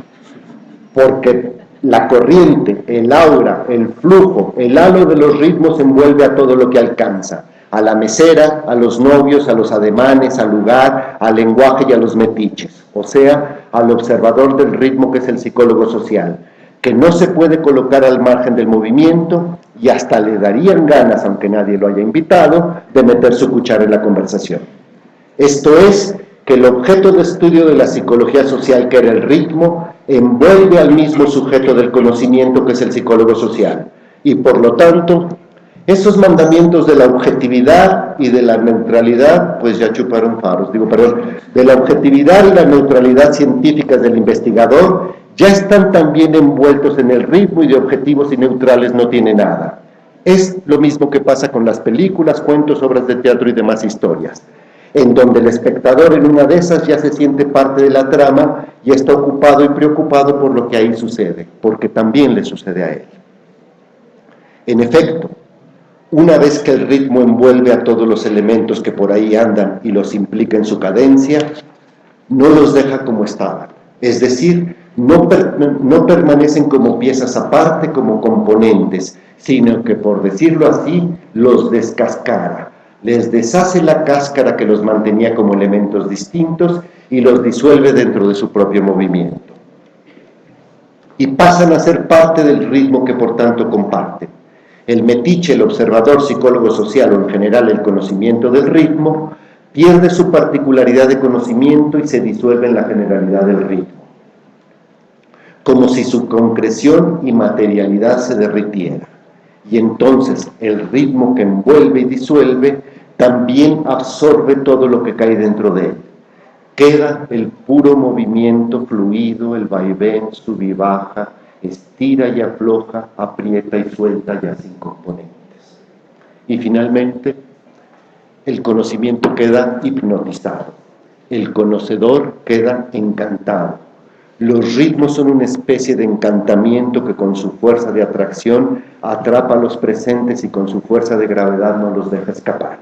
porque la corriente, el aura, el flujo, el halo de los ritmos envuelve a todo lo que alcanza, a la mesera, a los novios, a los ademanes, al lugar, al lenguaje y a los metiches, o sea, al observador del ritmo que es el psicólogo social, que no se puede colocar al margen del movimiento y hasta le darían ganas, aunque nadie lo haya invitado, de meter su cuchara en la conversación. Esto es, que el objeto de estudio de la psicología social, que era el ritmo, envuelve al mismo sujeto del conocimiento que es el psicólogo social, y por lo tanto, esos mandamientos de la objetividad y de la neutralidad, pues ya chuparon faros, de la objetividad y la neutralidad científicas del investigador, ya están también envueltos en el ritmo y de objetivos y neutrales no tiene nada. Es lo mismo que pasa con las películas, cuentos, obras de teatro y demás historias, en donde el espectador en una de esas ya se siente parte de la trama y está ocupado y preocupado por lo que ahí sucede, porque también le sucede a él. En efecto, una vez que el ritmo envuelve a todos los elementos que por ahí andan y los implica en su cadencia, no los deja como estaban, es decir, no permanecen como piezas aparte, como componentes, sino que, por decirlo así, los descascara, les deshace la cáscara que los mantenía como elementos distintos y los disuelve dentro de su propio movimiento. Y pasan a ser parte del ritmo que por tanto comparten. El metiche, el observador, psicólogo social o en general el conocimiento del ritmo, pierde su particularidad de conocimiento y se disuelve en la generalidad del ritmo, como si su concreción y materialidad se derritiera. Y entonces el ritmo que envuelve y disuelve también absorbe todo lo que cae dentro de él. Queda el puro movimiento fluido, el vaivén, sub y baja, estira y afloja, aprieta y suelta ya sin componentes. Y finalmente, el conocimiento queda hipnotizado, el conocedor queda encantado. Los ritmos son una especie de encantamiento que con su fuerza de atracción atrapa a los presentes y con su fuerza de gravedad no los deja escapar.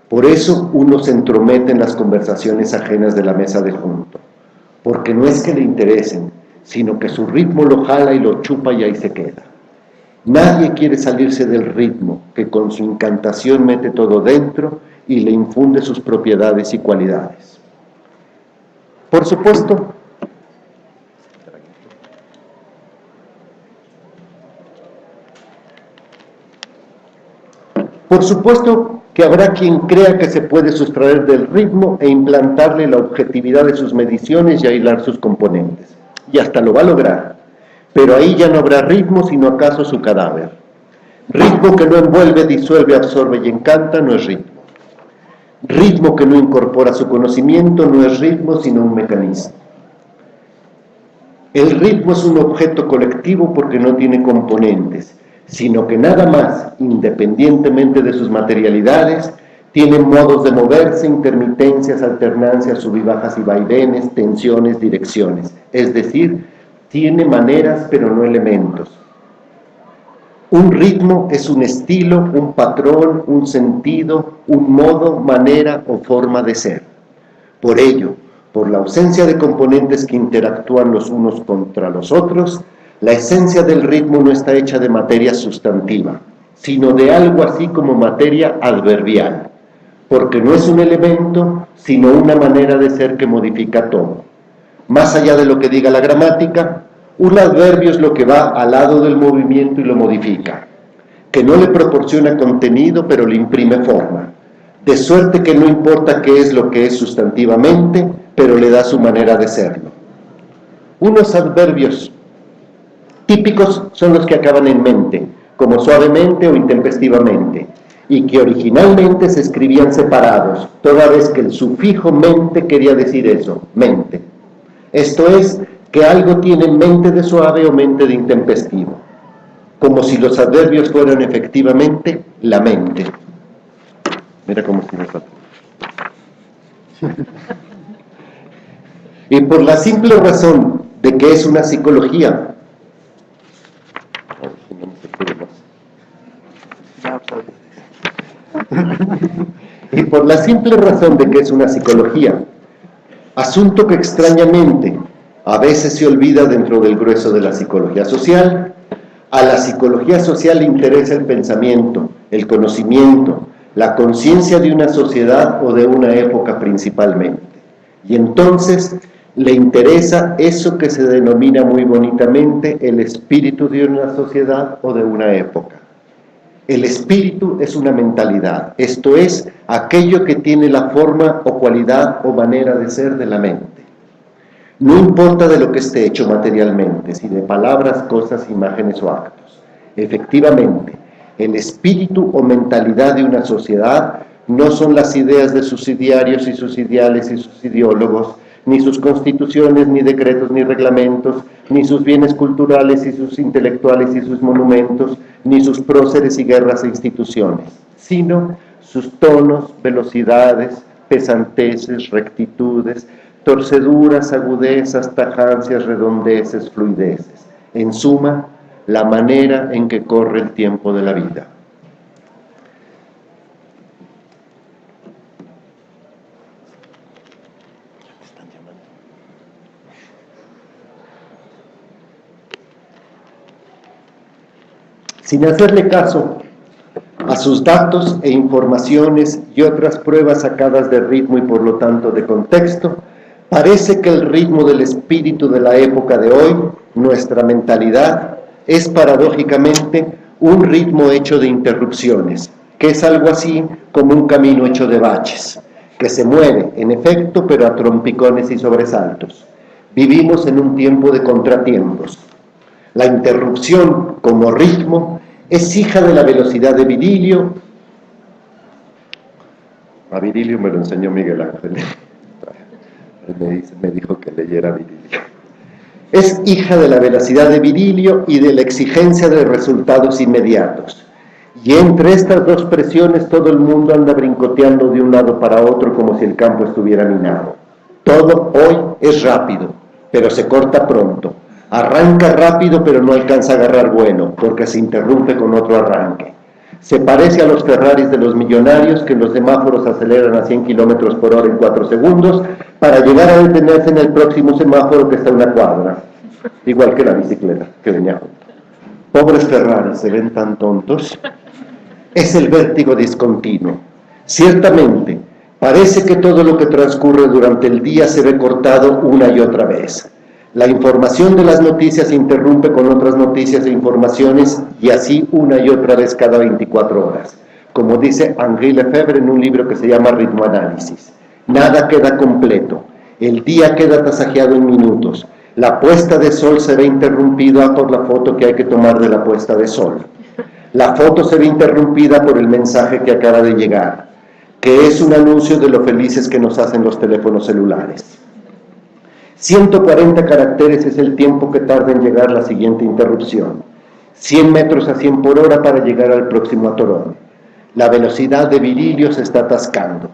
Por eso uno se entromete en las conversaciones ajenas de la mesa de junto, porque no es que le interesen, sino que su ritmo lo jala y lo chupa y ahí se queda. Nadie quiere salirse del ritmo, que con su encantación mete todo dentro y le infunde sus propiedades y cualidades. Por supuesto, que habrá quien crea que se puede sustraer del ritmo e implantarle la objetividad de sus mediciones y aislar sus componentes. Y hasta lo va a lograr, pero ahí ya no habrá ritmo, sino acaso su cadáver. Ritmo que no envuelve, disuelve, absorbe y encanta no es ritmo. Ritmo que no incorpora su conocimiento no es ritmo, sino un mecanismo. El ritmo es un objeto colectivo porque no tiene componentes, sino que nada más, independientemente de sus materialidades, tiene modos de moverse, intermitencias, alternancias, sub y bajas y vaivenes, tensiones, direcciones. Es decir, tiene maneras pero no elementos. Un ritmo es un estilo, un patrón, un sentido, un modo, manera o forma de ser. Por ello, por la ausencia de componentes que interactúan los unos contra los otros, la esencia del ritmo no está hecha de materia sustantiva, sino de algo así como materia adverbial, porque no es un elemento, sino una manera de ser que modifica todo. Más allá de lo que diga la gramática, un adverbio es lo que va al lado del movimiento y lo modifica, que no le proporciona contenido, pero le imprime forma, de suerte que no importa qué es lo que es sustantivamente, pero le da su manera de serlo. Unos adverbios típicos son los que acaban en mente, como suavemente o intempestivamente, y que originalmente se escribían separados, toda vez que el sufijo mente quería decir eso, mente. Esto es, que algo tiene mente de suave o mente de intempestivo, como si los adverbios fueran efectivamente la mente. Mira cómo se me falta. Y por la simple razón de que es una psicología, y por la simple razón de que es una psicología, asunto que extrañamente a veces se olvida dentro del grueso de la psicología social, a la psicología social le interesa el pensamiento, el conocimiento, la conciencia de una sociedad o de una época principalmente. Y entonces le interesa eso que se denomina muy bonitamente el espíritu de una sociedad o de una época. El espíritu es una mentalidad, esto es, aquello que tiene la forma o cualidad o manera de ser de la mente. No importa de lo que esté hecho materialmente, si de palabras, cosas, imágenes o actos. Efectivamente, el espíritu o mentalidad de una sociedad no son las ideas de sus idearios y sus ideales y sus ideólogos, ni sus constituciones, ni decretos, ni reglamentos, ni sus bienes culturales y sus intelectuales y sus monumentos, ni sus próceres y guerras e instituciones, sino sus tonos, velocidades, pesanteces, rectitudes, torceduras, agudezas, tajancias, redondeces, fluideces. En suma, la manera en que corre el tiempo de la vida. Sin hacerle caso a sus datos e informaciones y otras pruebas sacadas de ritmo y por lo tanto de contexto, parece que el ritmo del espíritu de la época de hoy, nuestra mentalidad, es paradójicamente un ritmo hecho de interrupciones, que es algo así como un camino hecho de baches, que se mueve, en efecto, pero a trompicones y sobresaltos. Vivimos en un tiempo de contratiempos. La interrupción como ritmo es hija de la velocidad de Virilio. A Virilio me lo enseñó Miguel Ángel. Me dijo que leyera Virilio. Es hija de la velocidad de Virilio y de la exigencia de resultados inmediatos. Y entre estas dos presiones todo el mundo anda brincoteando de un lado para otro como si el campo estuviera minado. Todo hoy es rápido, pero se corta pronto. Arranca rápido, pero no alcanza a agarrar vuelo, porque se interrumpe con otro arranque. Se parece a los Ferraris de los millonarios que en los semáforos aceleran a 100 km por hora en 4 segundos para llegar a detenerse en el próximo semáforo que está a una cuadra. Igual que la bicicleta que venía junto. Pobres Ferraris, se ven tan tontos. Es el vértigo discontinuo. Ciertamente, parece que todo lo que transcurre durante el día se ve cortado una y otra vez. La información de las noticias se interrumpe con otras noticias e informaciones y así una y otra vez cada 24 horas. Como dice Henri Lefebvre en un libro que se llama Ritmo Análisis. Nada queda completo. El día queda tasajeado en minutos. La puesta de sol se ve interrumpida por la foto que hay que tomar de la puesta de sol. La foto se ve interrumpida por el mensaje que acaba de llegar, que es un anuncio de lo felices que nos hacen los teléfonos celulares. 140 caracteres es el tiempo que tarda en llegar la siguiente interrupción. 100 metros a 100 por hora para llegar al próximo atorón. La velocidad de Virilio se está atascando.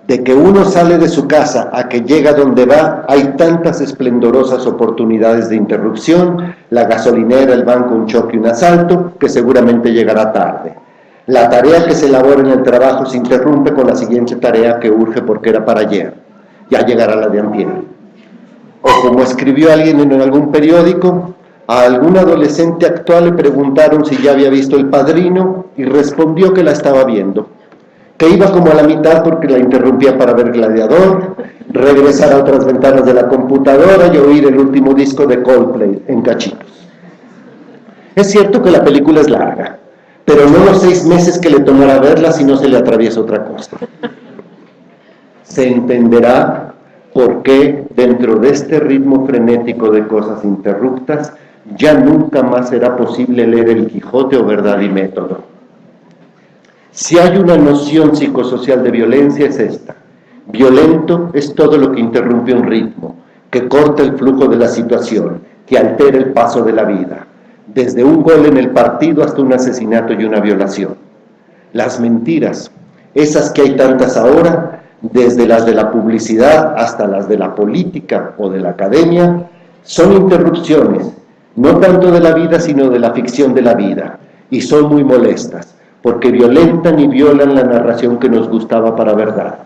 De que uno sale de su casa a que llega donde va, hay tantas esplendorosas oportunidades de interrupción, la gasolinera, el banco, un choque, un asalto, que seguramente llegará tarde. La tarea que se elabora en el trabajo se interrumpe con la siguiente tarea que urge porque era para ayer. Ya llegará la de antier. O como escribió alguien en algún periódico, a algún adolescente actual le preguntaron si ya había visto El Padrino y respondió que la estaba viendo, que iba como a la mitad porque la interrumpía para ver Gladiador, regresar a otras ventanas de la computadora y oír el último disco de Coldplay en cachitos. Es cierto que la película es larga, pero no los 6 meses que le tomará verla si no se le atraviesa otra cosa. Se entenderá por qué dentro de este ritmo frenético de cosas interruptas ya nunca más será posible leer El Quijote o Verdad y Método. Si hay una noción psicosocial de violencia es esta. Violento es todo lo que interrumpe un ritmo, que corta el flujo de la situación, que altera el paso de la vida, desde un gol en el partido hasta un asesinato y una violación. Las mentiras, esas que hay tantas ahora, desde las de la publicidad hasta las de la política o de la academia, son interrupciones, no tanto de la vida sino de la ficción de la vida, y son muy molestas, porque violentan y violan la narración que nos gustaba para verdad.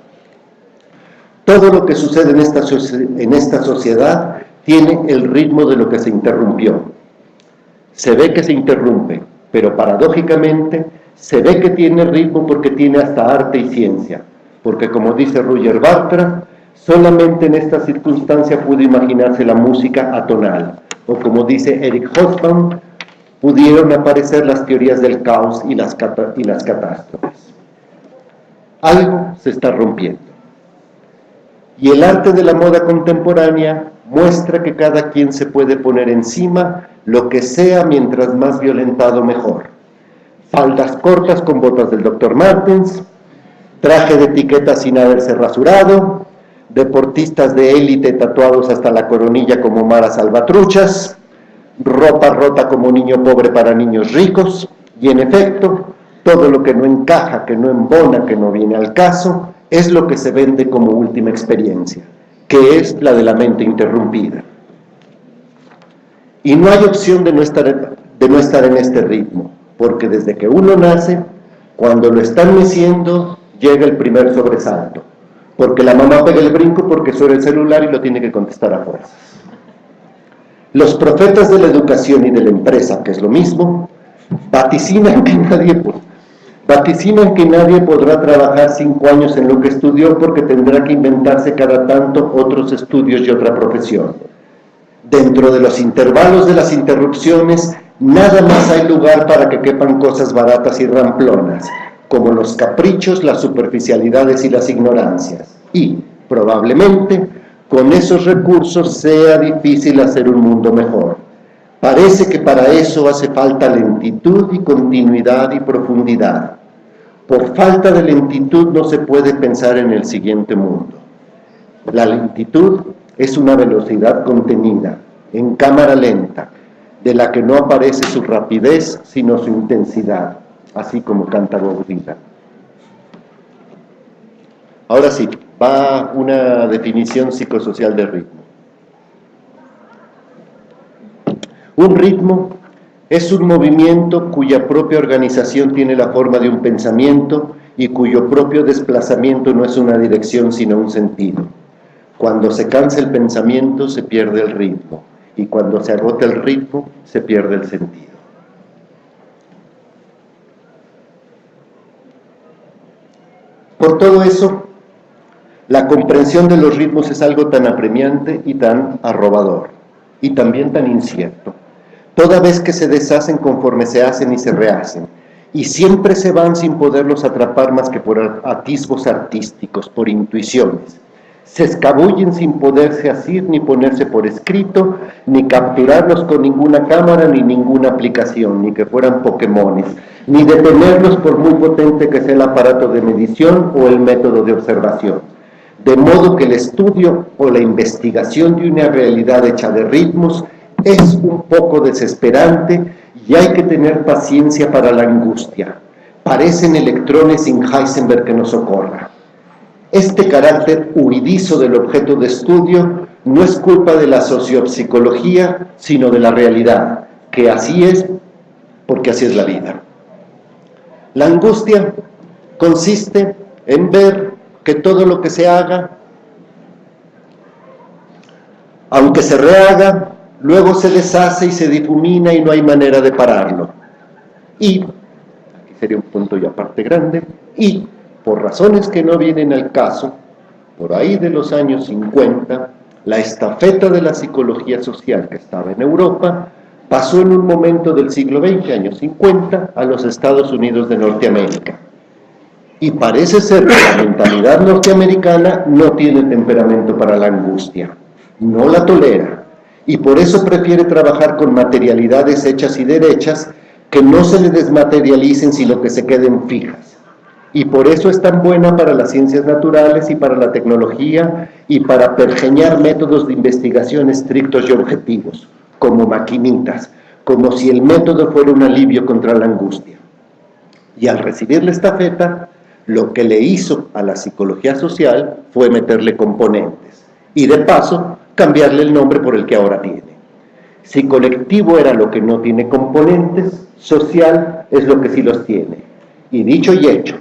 Todo lo que sucede en esta sociedad tiene el ritmo de lo que se interrumpió. Se ve que se interrumpe, pero paradójicamente se ve que tiene ritmo porque tiene hasta arte y ciencia, porque como dice Roger Bartra, solamente en esta circunstancia pudo imaginarse la música atonal, o como dice Eric Hobsbawm, pudieron aparecer las teorías del caos y las catástrofes. Algo se está rompiendo. Y el arte de la moda contemporánea muestra que cada quien se puede poner encima lo que sea mientras más violentado mejor. Faldas cortas con botas del Dr. Martens, traje de etiqueta sin haberse rasurado, deportistas de élite tatuados hasta la coronilla como maras salvatruchas, ropa rota como niño pobre para niños ricos, y en efecto, todo lo que no encaja, que no embona, que no viene al caso, es lo que se vende como última experiencia, que es la de la mente interrumpida. Y no hay opción de no estar en este ritmo, porque desde que uno nace, cuando lo están meciendo, llega el primer sobresalto, porque la mamá pega el brinco porque suena el celular y lo tiene que contestar a fuerzas. Los profetas de la educación y de la empresa, que es lo mismo, vaticinan que nadie podrá trabajar 5 años en lo que estudió porque tendrá que inventarse cada tanto otros estudios y otra profesión. Dentro de los intervalos de las interrupciones, nada más hay lugar para que quepan cosas baratas y ramplonas, como los caprichos, las superficialidades y las ignorancias. Y, probablemente, con esos recursos sea difícil hacer un mundo mejor. Parece que para eso hace falta lentitud y continuidad y profundidad. Por falta de lentitud no se puede pensar en el siguiente mundo. La lentitud es una velocidad contenida, en cámara lenta, de la que no aparece su rapidez, sino su intensidad, así como canta Bob Dylan. Ahora sí, va una definición psicosocial de ritmo. Un ritmo es un movimiento cuya propia organización tiene la forma de un pensamiento y cuyo propio desplazamiento no es una dirección sino un sentido. Cuando se cansa el pensamiento se pierde el ritmo y cuando se agota el ritmo se pierde el sentido. Por todo eso, la comprensión de los ritmos es algo tan apremiante y tan arrobador, y también tan incierto, toda vez que se deshacen conforme se hacen y se rehacen, y siempre se van sin poderlos atrapar más que por atisbos artísticos, por intuiciones. Se escabullen sin poderse asir ni ponerse por escrito, ni capturarlos con ninguna cámara ni ninguna aplicación, ni que fueran Pokémones, ni detenerlos por muy potente que sea el aparato de medición o el método de observación. De modo que el estudio o la investigación de una realidad hecha de ritmos es un poco desesperante y hay que tener paciencia para la angustia. Parecen electrones sin Heisenberg que nos socorra. Este carácter huidizo del objeto de estudio no es culpa de la sociopsicología, sino de la realidad, que así es, porque así es la vida. La angustia consiste en ver que todo lo que se haga, aunque se rehaga, luego se deshace y se difumina y no hay manera de pararlo. Y, aquí sería un punto y aparte grande, y por razones que no vienen al caso, por ahí de los años 50, la estafeta de la psicología social que estaba en Europa pasó en un momento del siglo XX, años 50, a los Estados Unidos de Norteamérica. Y parece ser que la mentalidad norteamericana no tiene temperamento para la angustia, no la tolera, y por eso prefiere trabajar con materialidades hechas y derechas que no se le desmaterialicen, sino que se queden fijas. Y por eso es tan buena para las ciencias naturales y para la tecnología y para pergeñar métodos de investigación estrictos y objetivos, como maquinitas, como si el método fuera un alivio contra la angustia. Y al recibir la estafeta, lo que le hizo a la psicología social fue meterle componentes y de paso cambiarle el nombre por el que ahora tiene. Si colectivo era lo que no tiene componentes, social es lo que sí los tiene. Y dicho y hecho,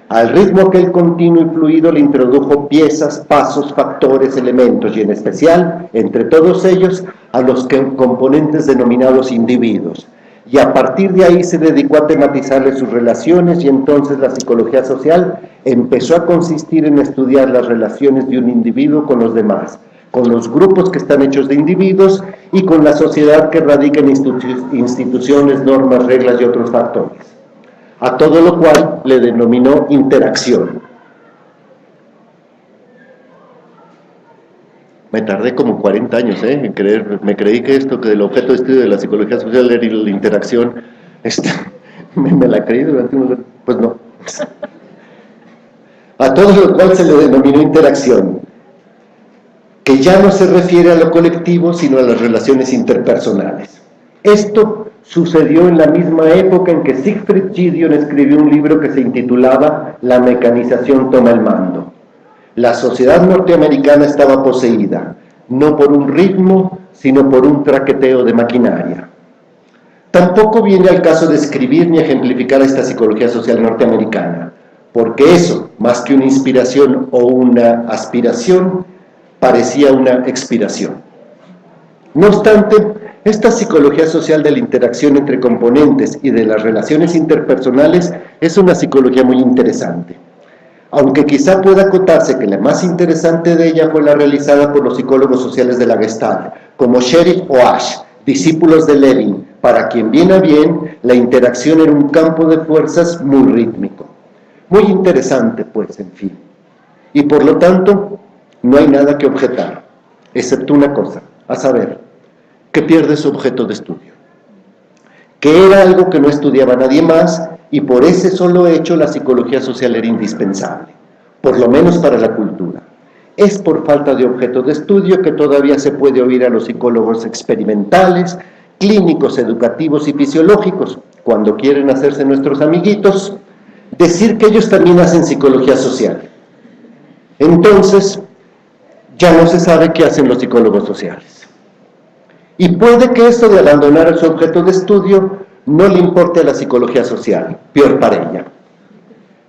al ritmo aquel continuo y fluido le introdujo piezas, pasos, factores, elementos y en especial, entre todos ellos, a los componentes denominados individuos. Y a partir de ahí se dedicó a tematizarle sus relaciones y entonces la psicología social empezó a consistir en estudiar las relaciones de un individuo con los demás, con los grupos que están hechos de individuos y con la sociedad que radica en instituciones, normas, reglas y otros factores. A todo lo cual le denominó interacción. Me tardé como 40 años en creer, me creí que esto, que el objeto de estudio de la psicología social era la interacción, me la creí durante unos años, pues no. A todo lo cual se le denominó interacción, que ya no se refiere a lo colectivo, sino a las relaciones interpersonales. Esto sucedió en la misma época en que Siegfried Gideon escribió un libro que se intitulaba La mecanización toma el mando. La sociedad norteamericana estaba poseída, no por un ritmo, sino por un traqueteo de maquinaria. Tampoco viene al caso describir ni ejemplificar esta psicología social norteamericana, porque eso, más que una inspiración o una aspiración, parecía una expiración. No obstante, esta psicología social de la interacción entre componentes y de las relaciones interpersonales es una psicología muy interesante. Aunque quizá pueda acotarse que la más interesante de ella fue la realizada por los psicólogos sociales de la Gestalt, como Sherif o Ash, discípulos de Levin, para quien bien a bien la interacción era un campo de fuerzas muy rítmico. Muy interesante, pues, en fin. Y por lo tanto, no hay nada que objetar, excepto una cosa, a saber, que pierde su objeto de estudio, que era algo que no estudiaba nadie más y por ese solo hecho la psicología social era indispensable, por lo menos para la cultura. Es por falta de objeto de estudio que todavía se puede oír a los psicólogos experimentales, clínicos, educativos y fisiológicos, cuando quieren hacerse nuestros amiguitos, decir que ellos también hacen psicología social. Entonces, ya no se sabe qué hacen los psicólogos sociales. Y puede que esto de abandonar su objeto de estudio no le importe a la psicología social, peor para ella.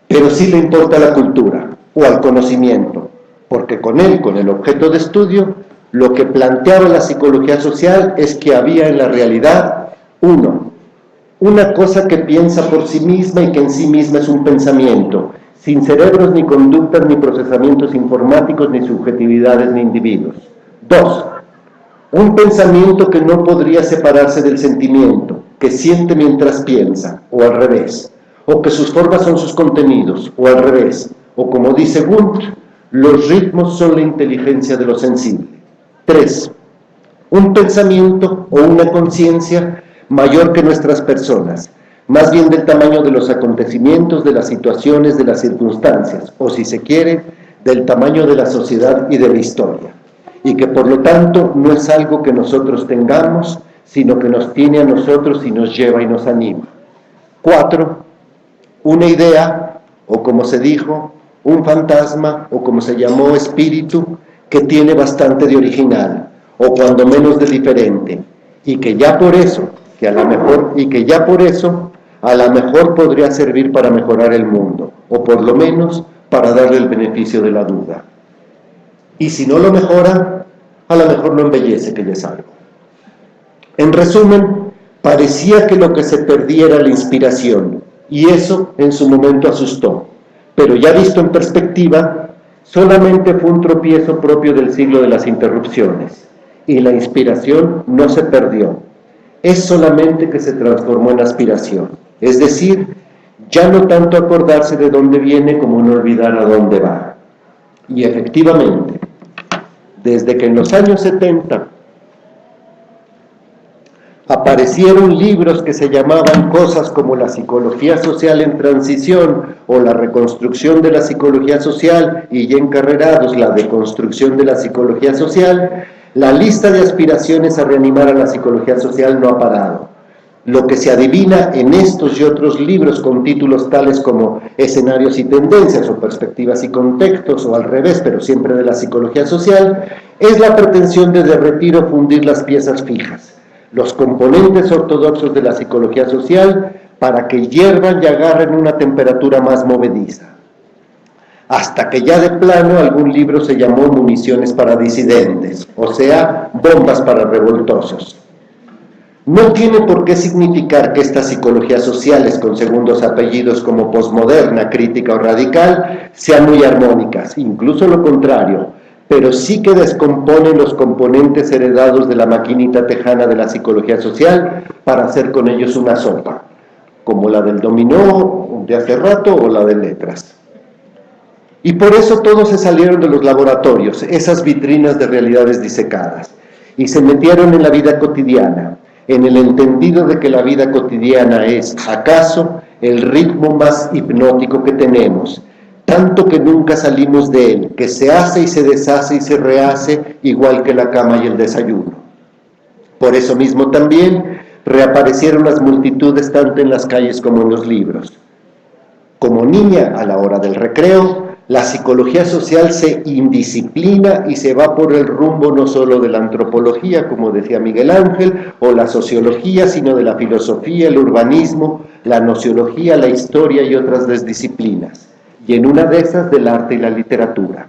Pero sí le importa a la cultura o al conocimiento, porque con él, con el objeto de estudio, lo que planteaba la psicología social es que había en la realidad, una cosa que piensa por sí misma y que en sí misma es un pensamiento, sin cerebros, ni conductas, ni procesamientos informáticos, ni subjetividades, ni individuos. 2. Un pensamiento que no podría separarse del sentimiento, que siente mientras piensa, o al revés, o que sus formas son sus contenidos, o al revés, o como dice Wundt, los ritmos son la inteligencia de lo sensible. 3. Un pensamiento o una conciencia mayor que nuestras personas, más bien del tamaño de los acontecimientos, de las situaciones, de las circunstancias, o si se quiere, del tamaño de la sociedad y de la historia. Y que por lo tanto no es algo que nosotros tengamos, sino que nos tiene a nosotros y nos lleva y nos anima. 4. Una idea, o como se dijo, un fantasma o como se llamó espíritu que tiene bastante de original o cuando menos de diferente y que ya por eso a lo mejor podría servir para mejorar el mundo o por lo menos para darle el beneficio de la duda. Y si no lo mejora, a lo mejor lo embellece, que ya es algo. En resumen, parecía que lo que se perdía era la inspiración, y eso en su momento asustó. Pero ya visto en perspectiva, solamente fue un tropiezo propio del siglo de las interrupciones, y la inspiración no se perdió. Es solamente que se transformó en aspiración, es decir, ya no tanto acordarse de dónde viene como no olvidar a dónde va. Y efectivamente, desde que en los años 70 aparecieron libros que se llamaban cosas como la psicología social en transición o la reconstrucción de la psicología social y ya encarrerados la deconstrucción de la psicología social, la lista de aspiraciones a reanimar a la psicología social no ha parado. Lo que se adivina en estos y otros libros con títulos tales como Escenarios y tendencias o Perspectivas y contextos o al revés, pero siempre de la psicología social, es la pretensión de derretir o fundir las piezas fijas, los componentes ortodoxos de la psicología social, para que hiervan y agarren una temperatura más movediza. Hasta que ya de plano algún libro se llamó Municiones para disidentes, o sea, bombas para revoltosos. No tiene por qué significar que estas psicologías sociales con segundos apellidos como posmoderna, crítica o radical sean muy armónicas, incluso lo contrario, pero sí que descomponen los componentes heredados de la maquinita tejana de la psicología social para hacer con ellos una sopa, como la del dominó de hace rato o la de letras. Y por eso todos se salieron de los laboratorios, esas vitrinas de realidades disecadas, y se metieron en la vida cotidiana, en el entendido de que la vida cotidiana es, acaso, el ritmo más hipnótico que tenemos, tanto que nunca salimos de él, que se hace y se deshace y se rehace, igual que la cama y el desayuno. Por eso mismo también reaparecieron las multitudes tanto en las calles como en los libros. Como niña, a la hora del recreo, la psicología social se indisciplina y se va por el rumbo no solo de la antropología, como decía Miguel Ángel, o la sociología, sino de la filosofía, el urbanismo, la nociología, la historia y otras disciplinas, y en una de esas del arte y la literatura.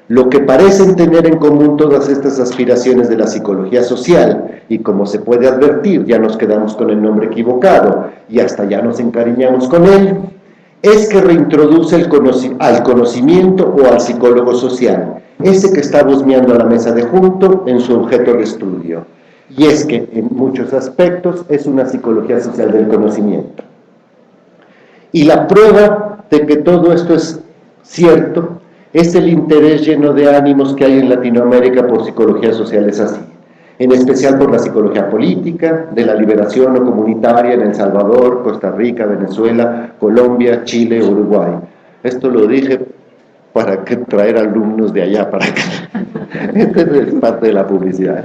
Lo que parecen tener en común todas estas aspiraciones de la psicología social, y como se puede advertir, ya nos quedamos con el nombre equivocado y hasta ya nos encariñamos con él, es que reintroduce al conocimiento o al psicólogo social, ese que está husmeando a la mesa de junto en su objeto de estudio. Y es que en muchos aspectos es una psicología social del conocimiento. Y la prueba de que todo esto es cierto es el interés lleno de ánimos que hay en Latinoamérica por psicologías sociales así, en especial por la psicología política, de la liberación o comunitaria en El Salvador, Costa Rica, Venezuela, Colombia, Chile, Uruguay. Esto lo dije para que traer alumnos de allá para acá. Esta es parte de la publicidad.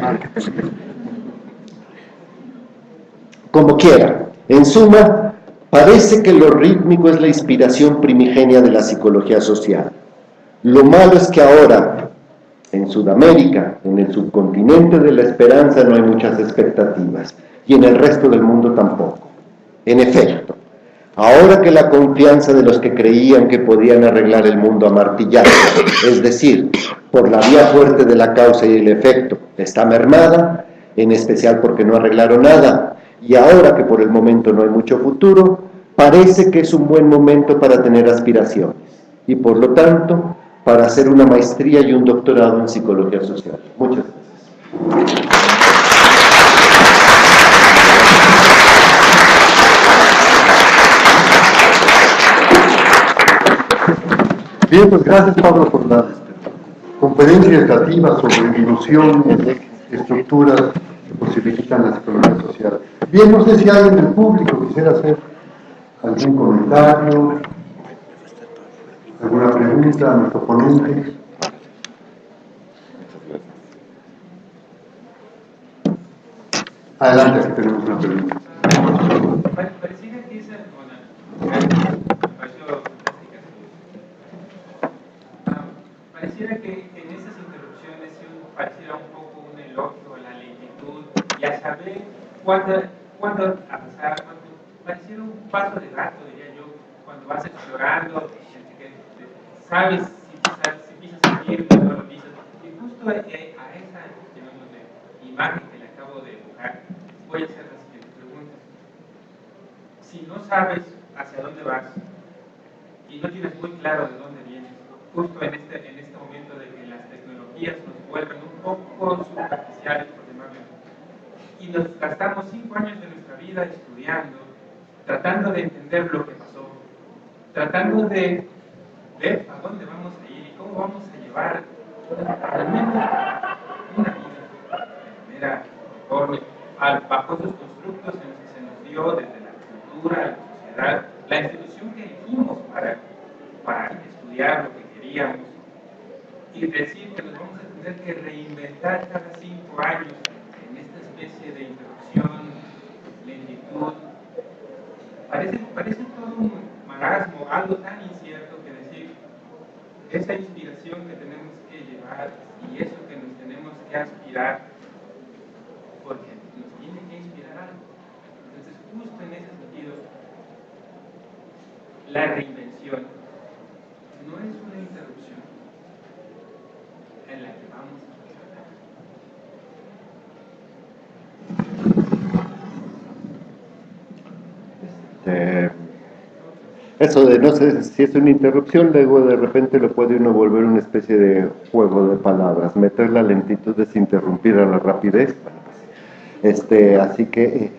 Como quiera, en suma, parece que lo rítmico es la inspiración primigenia de la psicología social. Lo malo es que ahora, en Sudamérica, en el subcontinente de la esperanza, no hay muchas expectativas, y en el resto del mundo tampoco. En efecto, ahora que la confianza de los que creían que podían arreglar el mundo a martillazos, es decir, por la vía fuerte de la causa y el efecto, está mermada, en especial porque no arreglaron nada, y ahora que por el momento no hay mucho futuro, parece que es un buen momento para tener aspiraciones, y por lo tanto, para hacer una maestría y un doctorado en psicología social. Muchas gracias. Bien, pues gracias Pablo por la conferencia educativa sobre ilusión y estructuras que posibilitan la psicología social. Bien, no sé si alguien del público quisiera hacer algún comentario, alguna pregunta a nuestro ponente. Adelante, aquí tenemos una pregunta. Parecida empieza con la pareciera que en esas interrupciones pareciera un poco un elogio a la lentitud y a saber cuándo avanzar, pareciera un paso de gato, diría yo, cuando vas explorando, que sabes si pisas el firme o no lo pisas. Y justo a esa imagen que le acabo de dibujar, voy a hacer la siguiente pregunta. Si no sabes hacia dónde vas y no tienes muy claro de dónde vienes, justo en este momento de que las tecnologías nos vuelven un poco superficiales, por llamarlo, y nos gastamos 5 años de nuestra vida estudiando, tratando de entender lo que pasó, tratando de ver a dónde vamos a ir y cómo vamos a llevar al menos una vida de manera conforme bajo esos constructos en los que se nos dio desde la cultura, la sociedad, la institución que elegimos para estudiar lo que queríamos, y decir que nos vamos a tener que reinventar cada 5 años en esta especie de interrupción, lentitud. Parece todo un marasmo, algo tan incierto que decir esa inspiración que tenemos que llevar y eso que nos tenemos que aspirar, porque nos tiene que inspirar algo. Entonces, justo en ese sentido, la reinvención no es una interrupción en la que vamos a eso de no sé si es una interrupción, luego de repente lo puede uno volver una especie de juego de palabras, meter la lentitud es interrumpir a la rapidez. Así que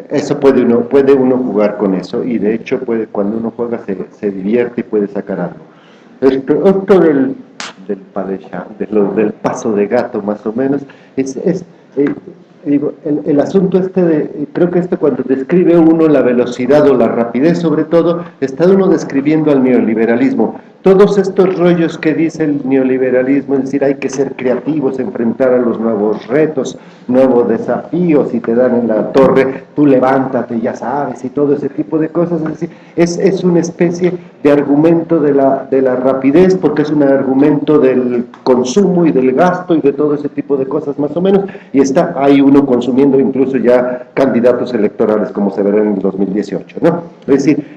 eso puede uno jugar con eso, y de hecho cuando uno juega se divierte y puede sacar algo. Esto del paso de gato, más o menos, el asunto creo que cuando describe uno la velocidad o la rapidez, sobre todo, está uno describiendo al neoliberalismo. Todos estos rollos que dice el neoliberalismo, es decir, hay que ser creativos, enfrentar a los nuevos retos, nuevos desafíos, y te dan en la torre, tú levántate, ya sabes, y todo ese tipo de cosas. Es decir, es una especie de argumento de la rapidez, porque es un argumento del consumo y del gasto y de todo ese tipo de cosas, más o menos, y está ahí uno consumiendo incluso ya candidatos electorales, como se verá en el 2018, ¿no? Es decir,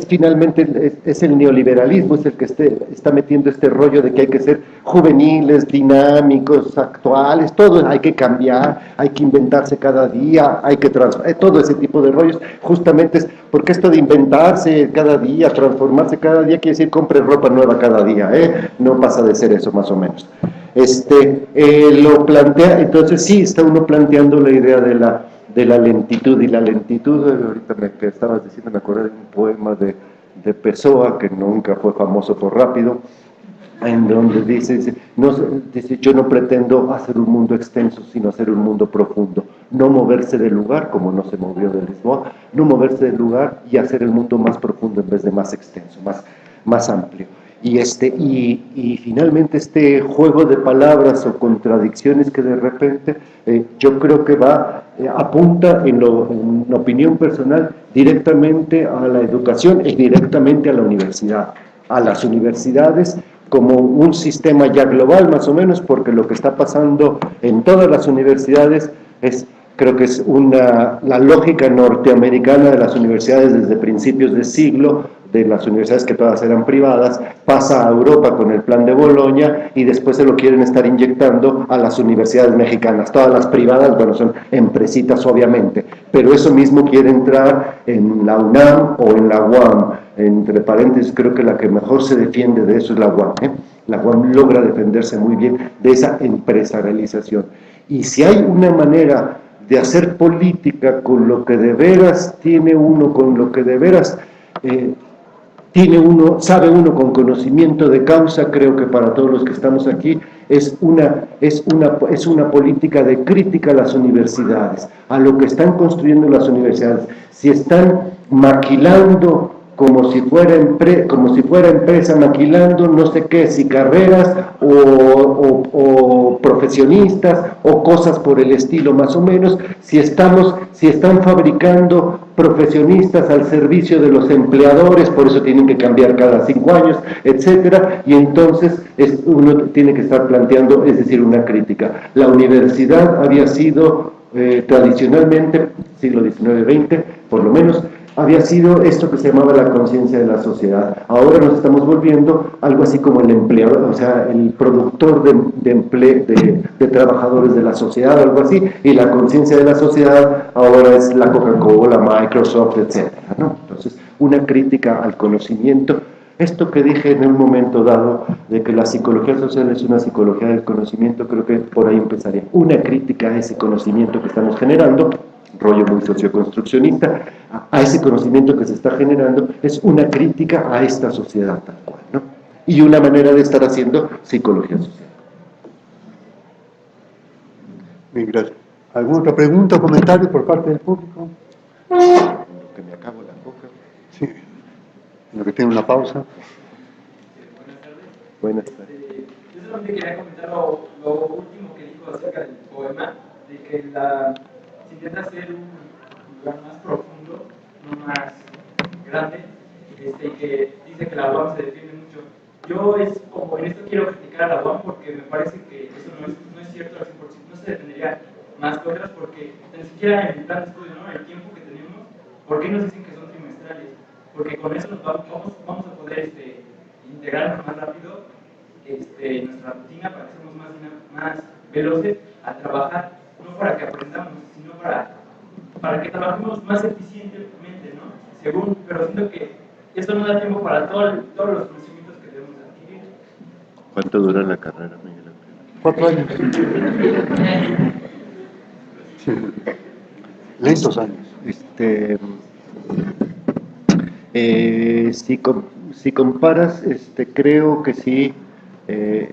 finalmente es el neoliberalismo, es el que está metiendo este rollo de que hay que ser juveniles, dinámicos, actuales, todo hay que cambiar, hay que inventarse cada día, hay que todo ese tipo de rollos, justamente es porque esto de inventarse cada día, transformarse cada día, quiere decir compre ropa nueva cada día, no pasa de ser eso, más o menos. Lo plantea, entonces sí, está uno planteando la idea de la lentitud, y la lentitud, ahorita que estabas diciendo, me acordé de un poema de Pessoa, que nunca fue famoso por rápido, en donde dice, yo no pretendo hacer un mundo extenso, sino hacer un mundo profundo, no moverse del lugar, como no se movió de Lisboa, no moverse del lugar y hacer el mundo más profundo en vez de más extenso, más amplio. Y finalmente este juego de palabras o contradicciones que de repente yo creo que apunta en opinión personal directamente a la educación y directamente a la universidad, a las universidades como un sistema ya global, más o menos, porque lo que está pasando en todas las universidades creo que es la lógica norteamericana de las universidades desde principios de siglo, de las universidades que todas eran privadas, pasa a Europa con el plan de Bolonia, y después se lo quieren estar inyectando a las universidades mexicanas. Todas las privadas, bueno, son empresitas obviamente, pero eso mismo quiere entrar en la UNAM o en la UAM. Entre paréntesis, creo que la que mejor se defiende de eso es la UAM. La UAM logra defenderse muy bien de esa empresarialización. Y si hay una manera de hacer política con lo que de veras tiene uno, con lo que de veras sabe uno con conocimiento de causa, creo que para todos los que estamos aquí es una política de crítica a las universidades, a lo que están construyendo las universidades. Si están maquilando como si fuera empresa maquilando no sé qué, si carreras o profesionistas o cosas por el estilo más o menos, si están fabricando profesionistas al servicio de los empleadores, por eso tienen que cambiar cada 5 años, etcétera, y entonces uno tiene que estar planteando, es decir, una crítica. La universidad había sido tradicionalmente, siglo XIX-XX, por lo menos, había sido esto que se llamaba la conciencia de la sociedad. Ahora nos estamos volviendo algo así como el empleador, o sea, el productor de trabajadores de la sociedad, algo así, y la conciencia de la sociedad ahora es la Coca-Cola, Microsoft, etcétera, ¿no? Entonces, una crítica al conocimiento. Esto que dije en un momento dado, de que la psicología social es una psicología del conocimiento, creo que por ahí empezaría. Una crítica a ese conocimiento que estamos generando, rollo muy socioconstruccionista, a ese conocimiento que se está generando, es una crítica a esta sociedad tal cual, ¿no? Y una manera de estar haciendo psicología social. Bien, gracias. ¿Alguna otra pregunta o comentario por parte del público? Que me acabo la boca. Sí. En lo que tiene una pausa. Buenas tardes. Yo solamente quería comentar lo último que dijo acerca del poema, de que se intenta hacer un lugar más profundo, no más grande, y que dice que la UAM se defiende mucho. Yo como en esto quiero criticar a la UAM porque me parece que eso no es cierto al 100%, no se defendería más que otras porque ni siquiera en el plan de estudio, ¿no? El tiempo que tenemos, ¿por qué nos dicen que son trimestrales? Porque con eso vamos a poder integrarnos más rápido en nuestra rutina para que seamos más veloces a trabajar, no para que aprendamos, sino para que trabajemos más eficientemente, ¿no? Pero siento que eso no da tiempo para todos los conocimientos que debemos adquirir. ¿Cuánto dura la carrera, Miguel Ángel? 4 años. Sí. Lentos años. Si comparas, creo que sí,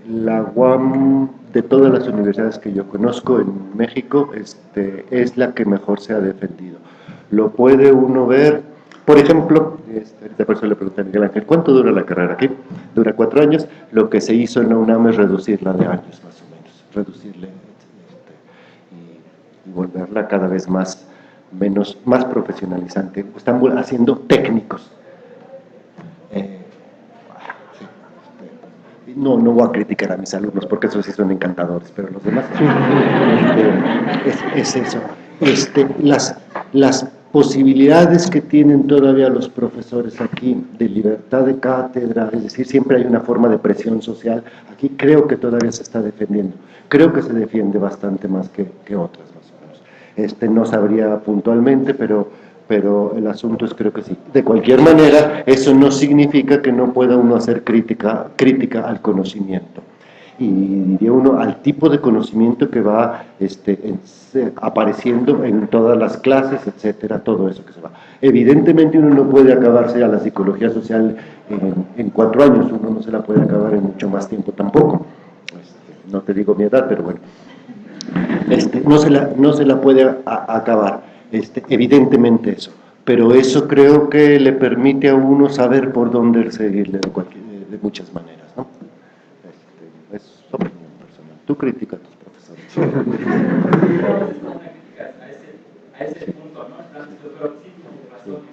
la UAM, de todas las universidades que yo conozco en México, es la que mejor se ha defendido. Lo puede uno ver, por ejemplo, esta persona le pregunta a Miguel Ángel, ¿cuánto dura la carrera aquí? Dura 4 años. Lo que se hizo en la UNAM es reducirla de años, más o menos, reducirle y volverla cada vez más profesionalizante. Están haciendo técnicos. No voy a criticar a mis alumnos porque esos sí son encantadores, pero los demás es eso. Las posibilidades que tienen todavía los profesores aquí de libertad de cátedra, es decir, siempre hay una forma de presión social, aquí creo que todavía se está defendiendo. Creo que se defiende bastante más que otras, más o menos. No sabría puntualmente, pero el asunto es, creo que sí. De cualquier manera, eso no significa que no pueda uno hacer crítica al conocimiento. Y diría uno, al tipo de conocimiento que va apareciendo en todas las clases, etcétera, todo eso que se va. Evidentemente uno no puede acabarse a la psicología social en 4 años, uno no se la puede acabar en mucho más tiempo tampoco. No te digo mi edad, pero bueno. No se la puede acabar. Evidentemente eso, pero eso creo que le permite a uno saber por dónde seguirle de muchas maneras, ¿no? Es opinión personal. Tú criticas a tus profesores. A ese punto, ¿no? Pero sí, tienes razón.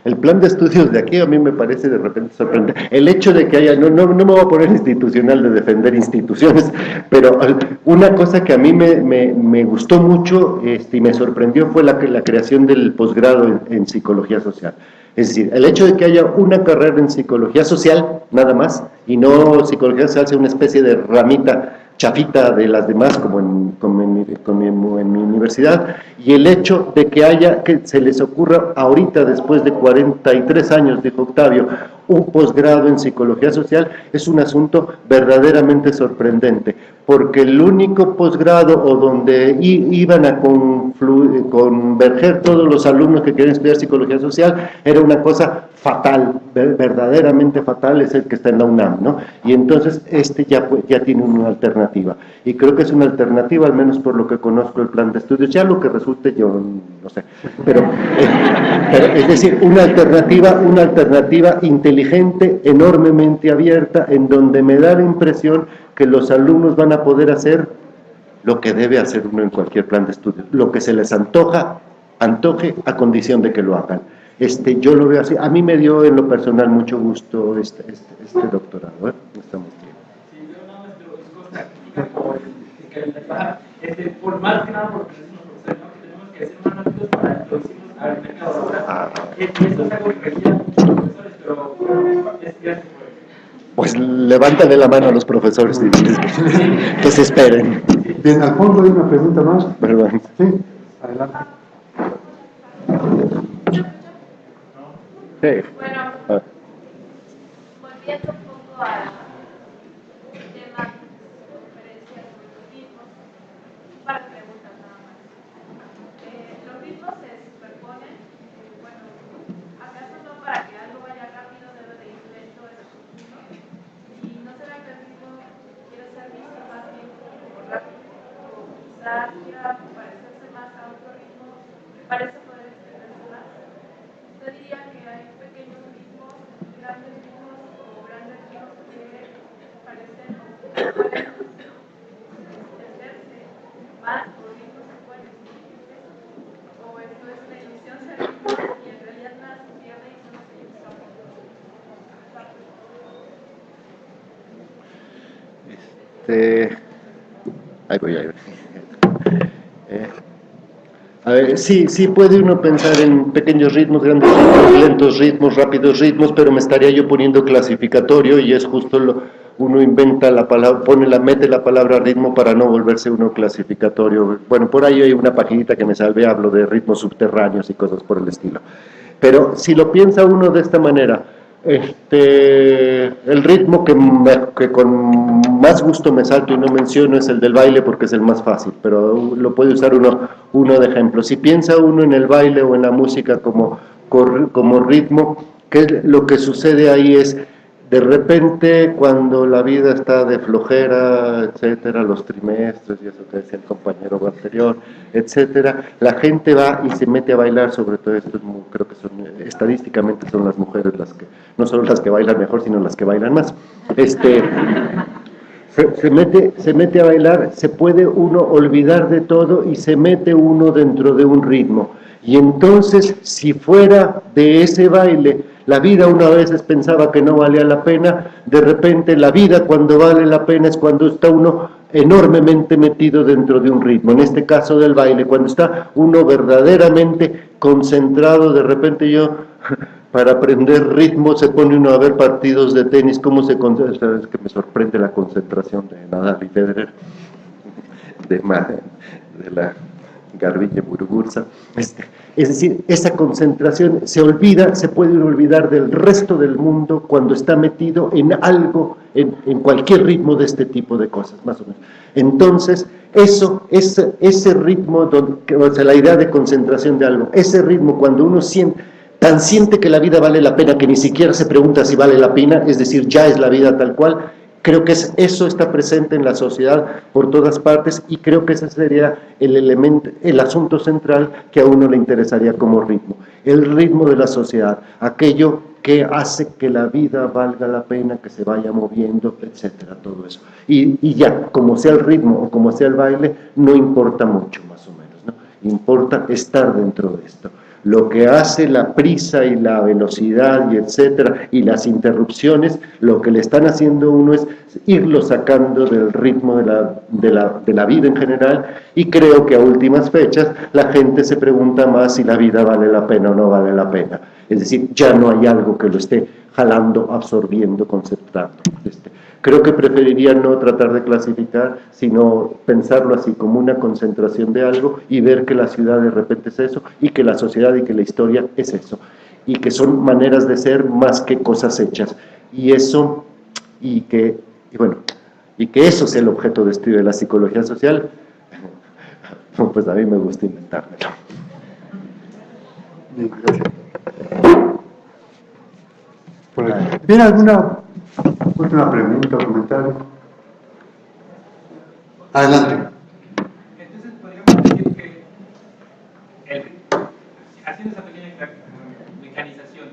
El plan de estudios de aquí a mí me parece de repente sorprendente. El hecho de que haya, no me voy a poner institucional de defender instituciones, pero una cosa que a mí me gustó mucho y me sorprendió fue la creación del posgrado en psicología social. Es decir, el hecho de que haya una carrera en psicología social, nada más, y no psicología social sea una especie de ramita chafita de las demás, como en mi universidad, y el hecho de que se les ocurra ahorita, después de 43 años, dijo Octavio, un posgrado en psicología social es un asunto verdaderamente sorprendente, porque el único posgrado o donde iban a converger todos los alumnos que quieren estudiar psicología social era una cosa fatal, verdaderamente fatal, es el que está en la UNAM, ¿no? Y entonces ya tiene una alternativa, y creo que es una alternativa, al menos por lo que conozco el plan de estudios, ya lo que resulte yo no sé, pero es decir, una alternativa inteligente, enormemente abierta, en donde me da la impresión que los alumnos van a poder hacer lo que debe hacer uno en cualquier plan de estudios, lo que se les antoje a condición de que lo hagan. Yo lo veo así. A mí me dio en lo personal mucho gusto este doctorado, esta maestría. Sí, yo no es cosa crítica por más que nada porque tenemos que ser más rápidos para introducirnos al mercado laboral. Esto es algo que requiere muchos profesores, pero es gracias por eso. Pues levántale la mano a los profesores y diles que se esperen. Bien, al fondo hay una pregunta más. Perdón. Sí, adelante. Sí. Bueno, volviendo un poco al tema de conferencias sobre los ritmos, un par de preguntas nada más. Los ritmos se superponen, bueno, ¿acaso no para que algo vaya rápido debe de ir lento en el conjunto? ¿Y no será que el ritmo quiere ser visto más bien como rápido? O quizás quiera parecerse más a otro ritmo que parece poder extenderse más. Yo diría que hay pequeños ritmos, grandes ritmos o grandes ritmos que parecen o que pueden extenderse más o ritmos que pueden extinguirse, o esto es una ilusión ser ritmos y en realidad nada se pierde y solo se usa por Ahí voy. A ver, sí puede uno pensar en pequeños ritmos, grandes ritmos, lentos ritmos, rápidos ritmos, pero me estaría yo poniendo clasificatorio, y es justo uno inventa la palabra, mete la palabra ritmo para no volverse uno clasificatorio. Bueno, por ahí hay una paginita que me salvé, hablo de ritmos subterráneos y cosas por el estilo. Pero si lo piensa uno de esta manera, el ritmo que con más gusto me salto y no menciono es el del baile, porque es el más fácil, pero lo puede usar uno de ejemplo. Si piensa uno en el baile o en la música como ritmo, ¿qué lo que sucede ahí? Es de repente, cuando la vida está de flojera, etcétera, los trimestres y eso que decía el compañero anterior, etcétera, la gente va y se mete a bailar. Sobre todo esto creo que estadísticamente son las mujeres las que, no solo las que bailan mejor, sino las que bailan más. Se mete a bailar, se puede uno olvidar de todo y se mete uno dentro de un ritmo. Y entonces, si fuera de ese baile la vida una vez pensaba que no valía la pena, de repente la vida, cuando vale la pena, es cuando está uno enormemente metido dentro de un ritmo. En este caso del baile, cuando está uno verdaderamente concentrado. De repente para aprender ritmo se pone uno a ver partidos de tenis, cómo se concentra. Es que me sorprende la concentración de Nadal y Federer, de la Garbille Muguruza. Es decir, esa concentración se puede olvidar del resto del mundo cuando está metido en algo, en cualquier ritmo de este tipo de cosas, más o menos. Entonces, ese ritmo, o sea, la idea de concentración de algo, ese ritmo, cuando uno tan siente que la vida vale la pena, que ni siquiera se pregunta si vale la pena, es decir, ya es la vida tal cual. Creo que eso está presente en la sociedad por todas partes, y creo que ese sería el asunto central que a uno le interesaría como ritmo. El ritmo de la sociedad, aquello que hace que la vida valga la pena, que se vaya moviendo, etcétera, todo eso. Y ya, como sea el ritmo o como sea el baile, no importa mucho, más o menos, ¿no? Importa estar dentro de esto. Lo que hace la prisa y la velocidad y etcétera, y las interrupciones, lo que le están haciendo uno es irlo sacando del ritmo de la vida en general, y creo que a últimas fechas la gente se pregunta más si la vida vale la pena o no vale la pena. Es decir, ya no hay algo que lo esté jalando, absorbiendo, concentrando. Creo que preferiría no tratar de clasificar, sino pensarlo así, como una concentración de algo, y ver que la ciudad de repente es eso, y que la sociedad y que la historia es eso. y que son maneras de ser más que cosas hechas. Y que eso sea el objeto de estudio de la psicología social, pues a mí me gusta inventármelo. Bien, gracias. ¿Tiene alguna última pregunta o comentario? Adelante. Entonces podríamos decir que, haciendo esa pequeña mecanización,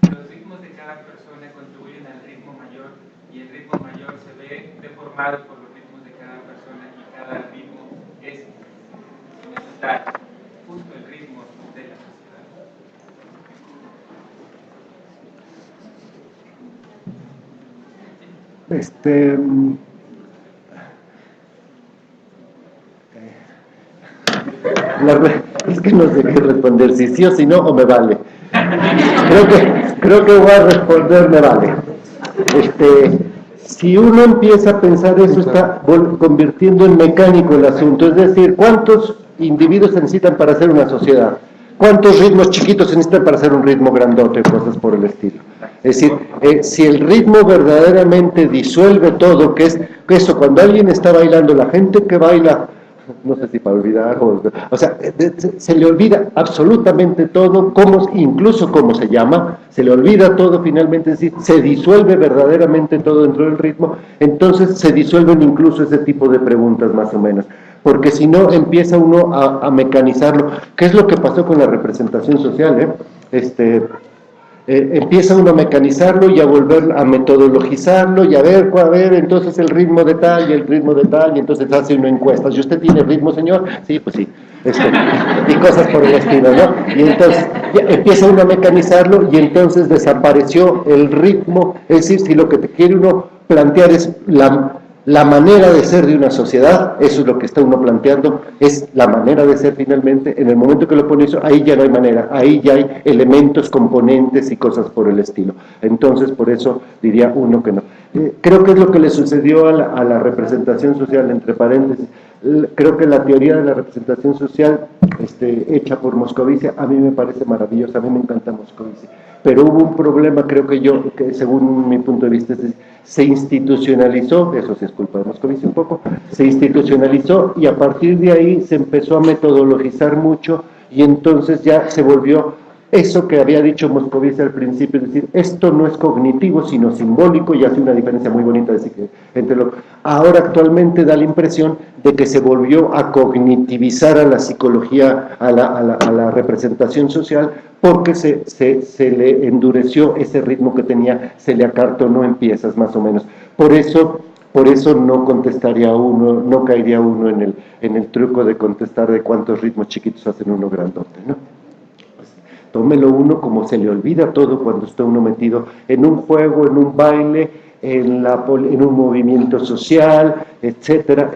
los ritmos de cada persona contribuyen al ritmo mayor y el ritmo mayor se ve deformado por los ritmos de cada persona y cada ritmo es justo el ritmo de la sociedad. Es que no sé qué responder, si sí o si no, o me vale. Creo que voy a responder me vale. Si uno empieza a pensar eso, está convirtiendo en mecánico el asunto, es decir, ¿cuántos individuos se necesitan para hacer una sociedad? ¿Cuántos ritmos chiquitos se necesitan para hacer un ritmo grandote? Cosas por el estilo. Es decir, si el ritmo verdaderamente disuelve todo, que es eso, cuando alguien está bailando, la gente que baila, no sé si para olvidar, o sea, se le olvida absolutamente todo, incluso cómo se llama, se le olvida todo finalmente, es decir, se disuelve verdaderamente todo dentro del ritmo, entonces se disuelven incluso ese tipo de preguntas más o menos, porque si no empieza uno a mecanizarlo. ¿Qué es lo que pasó con la representación social? Empieza uno a mecanizarlo y a volver a metodologizarlo y a ver, entonces el ritmo de tal y el ritmo de tal, y entonces hace una encuesta. ¿Y usted tiene ritmo, señor? Sí, pues sí. Y cosas por el estilo, ¿no? Y entonces empieza uno a mecanizarlo y entonces desapareció el ritmo. Es decir, si lo que te quiere uno plantear es la manera de ser de una sociedad, eso es lo que está uno planteando, es la manera de ser finalmente. En el momento que lo pone eso, ahí ya no hay manera, ahí ya hay elementos, componentes y cosas por el estilo. Entonces, por eso diría uno que no. Creo que es lo que le sucedió a la representación social, entre paréntesis. Creo que la teoría de la representación social hecha por Moscovici a mí me parece maravillosa, a mí me encanta Moscovici, pero hubo un problema, creo que según mi punto de vista, se institucionalizó, eso sí es culpa de Moscovici un poco, se institucionalizó y a partir de ahí se empezó a metodologizar mucho y entonces ya se volvió eso que había dicho Moscovici al principio, es decir, esto no es cognitivo sino simbólico, y hace una diferencia muy bonita ahora actualmente da la impresión de que se volvió a cognitivizar a la psicología, a la representación social, porque se le endureció ese ritmo que tenía, se le acartonó en piezas más o menos. Por eso no contestaría uno, no caería uno en el truco de contestar de cuántos ritmos chiquitos hacen uno grandote, ¿no? Tómelo uno como se le olvida todo cuando está uno metido en un juego, en un baile, en un movimiento social, etcétera.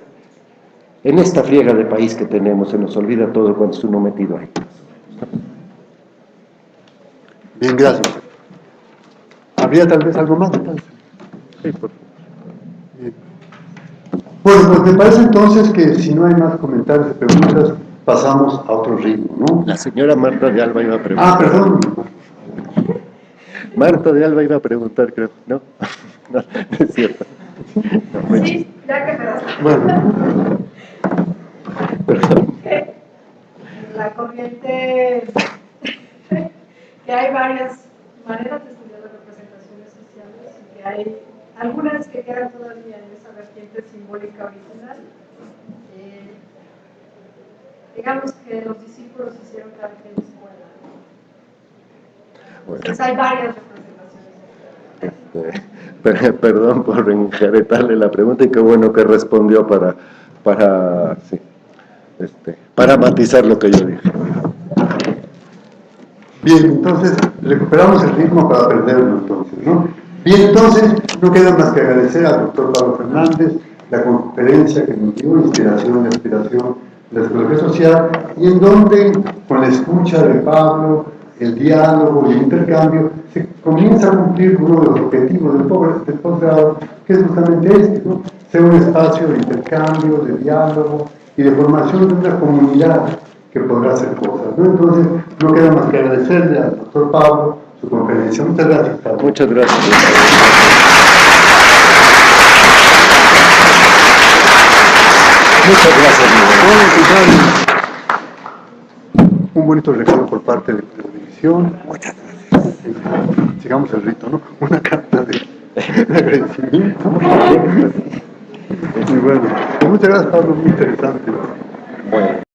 En esta friega de país que tenemos se nos olvida todo cuando está uno metido ahí. Bien, gracias. ¿Habría tal vez algo más? Sí, por favor. Bien. Bueno, pues me parece entonces que si no hay más comentarios y preguntas, pasamos a otro ritmo, ¿no? La señora Marta de Alba iba a preguntar. Ah, perdón. Marta de Alba iba a preguntar, creo, ¿no? No, no es cierto. No, Sí, ya que me das. Bueno. Perdón. La corriente, que hay varias maneras de estudiar las representaciones sociales y que hay algunas que quedan todavía en esa vertiente simbólica original. Digamos que los discípulos hicieron cada quien en escuela. Entonces hay varias representaciones. Perdón por enjaretarle la pregunta y qué bueno que respondió para matizar lo que yo dije. Bien, entonces recuperamos el ritmo para perderlo entonces, ¿no? Bien, entonces no queda más que agradecer al doctor Pablo Fernández la conferencia que nos dio, inspiración y aspiración de la psicología social, y en donde con la escucha de Pablo, el diálogo y el intercambio, se comienza a cumplir uno de los objetivos del posgrado, que es justamente ¿no? Ser un espacio de intercambio, de diálogo y de formación de una comunidad que podrá hacer cosas, ¿no? Entonces, no queda más que agradecerle al doctor Pablo su conferencia. Muchas gracias, Pablo. Muchas gracias. Muchas gracias, Miguel. Un bonito regalo por parte de la división. Muchas gracias. Sigamos el rito, ¿no? Una carta de agradecimiento. Y bueno, muchas gracias, Pablo, muy interesante. Bueno.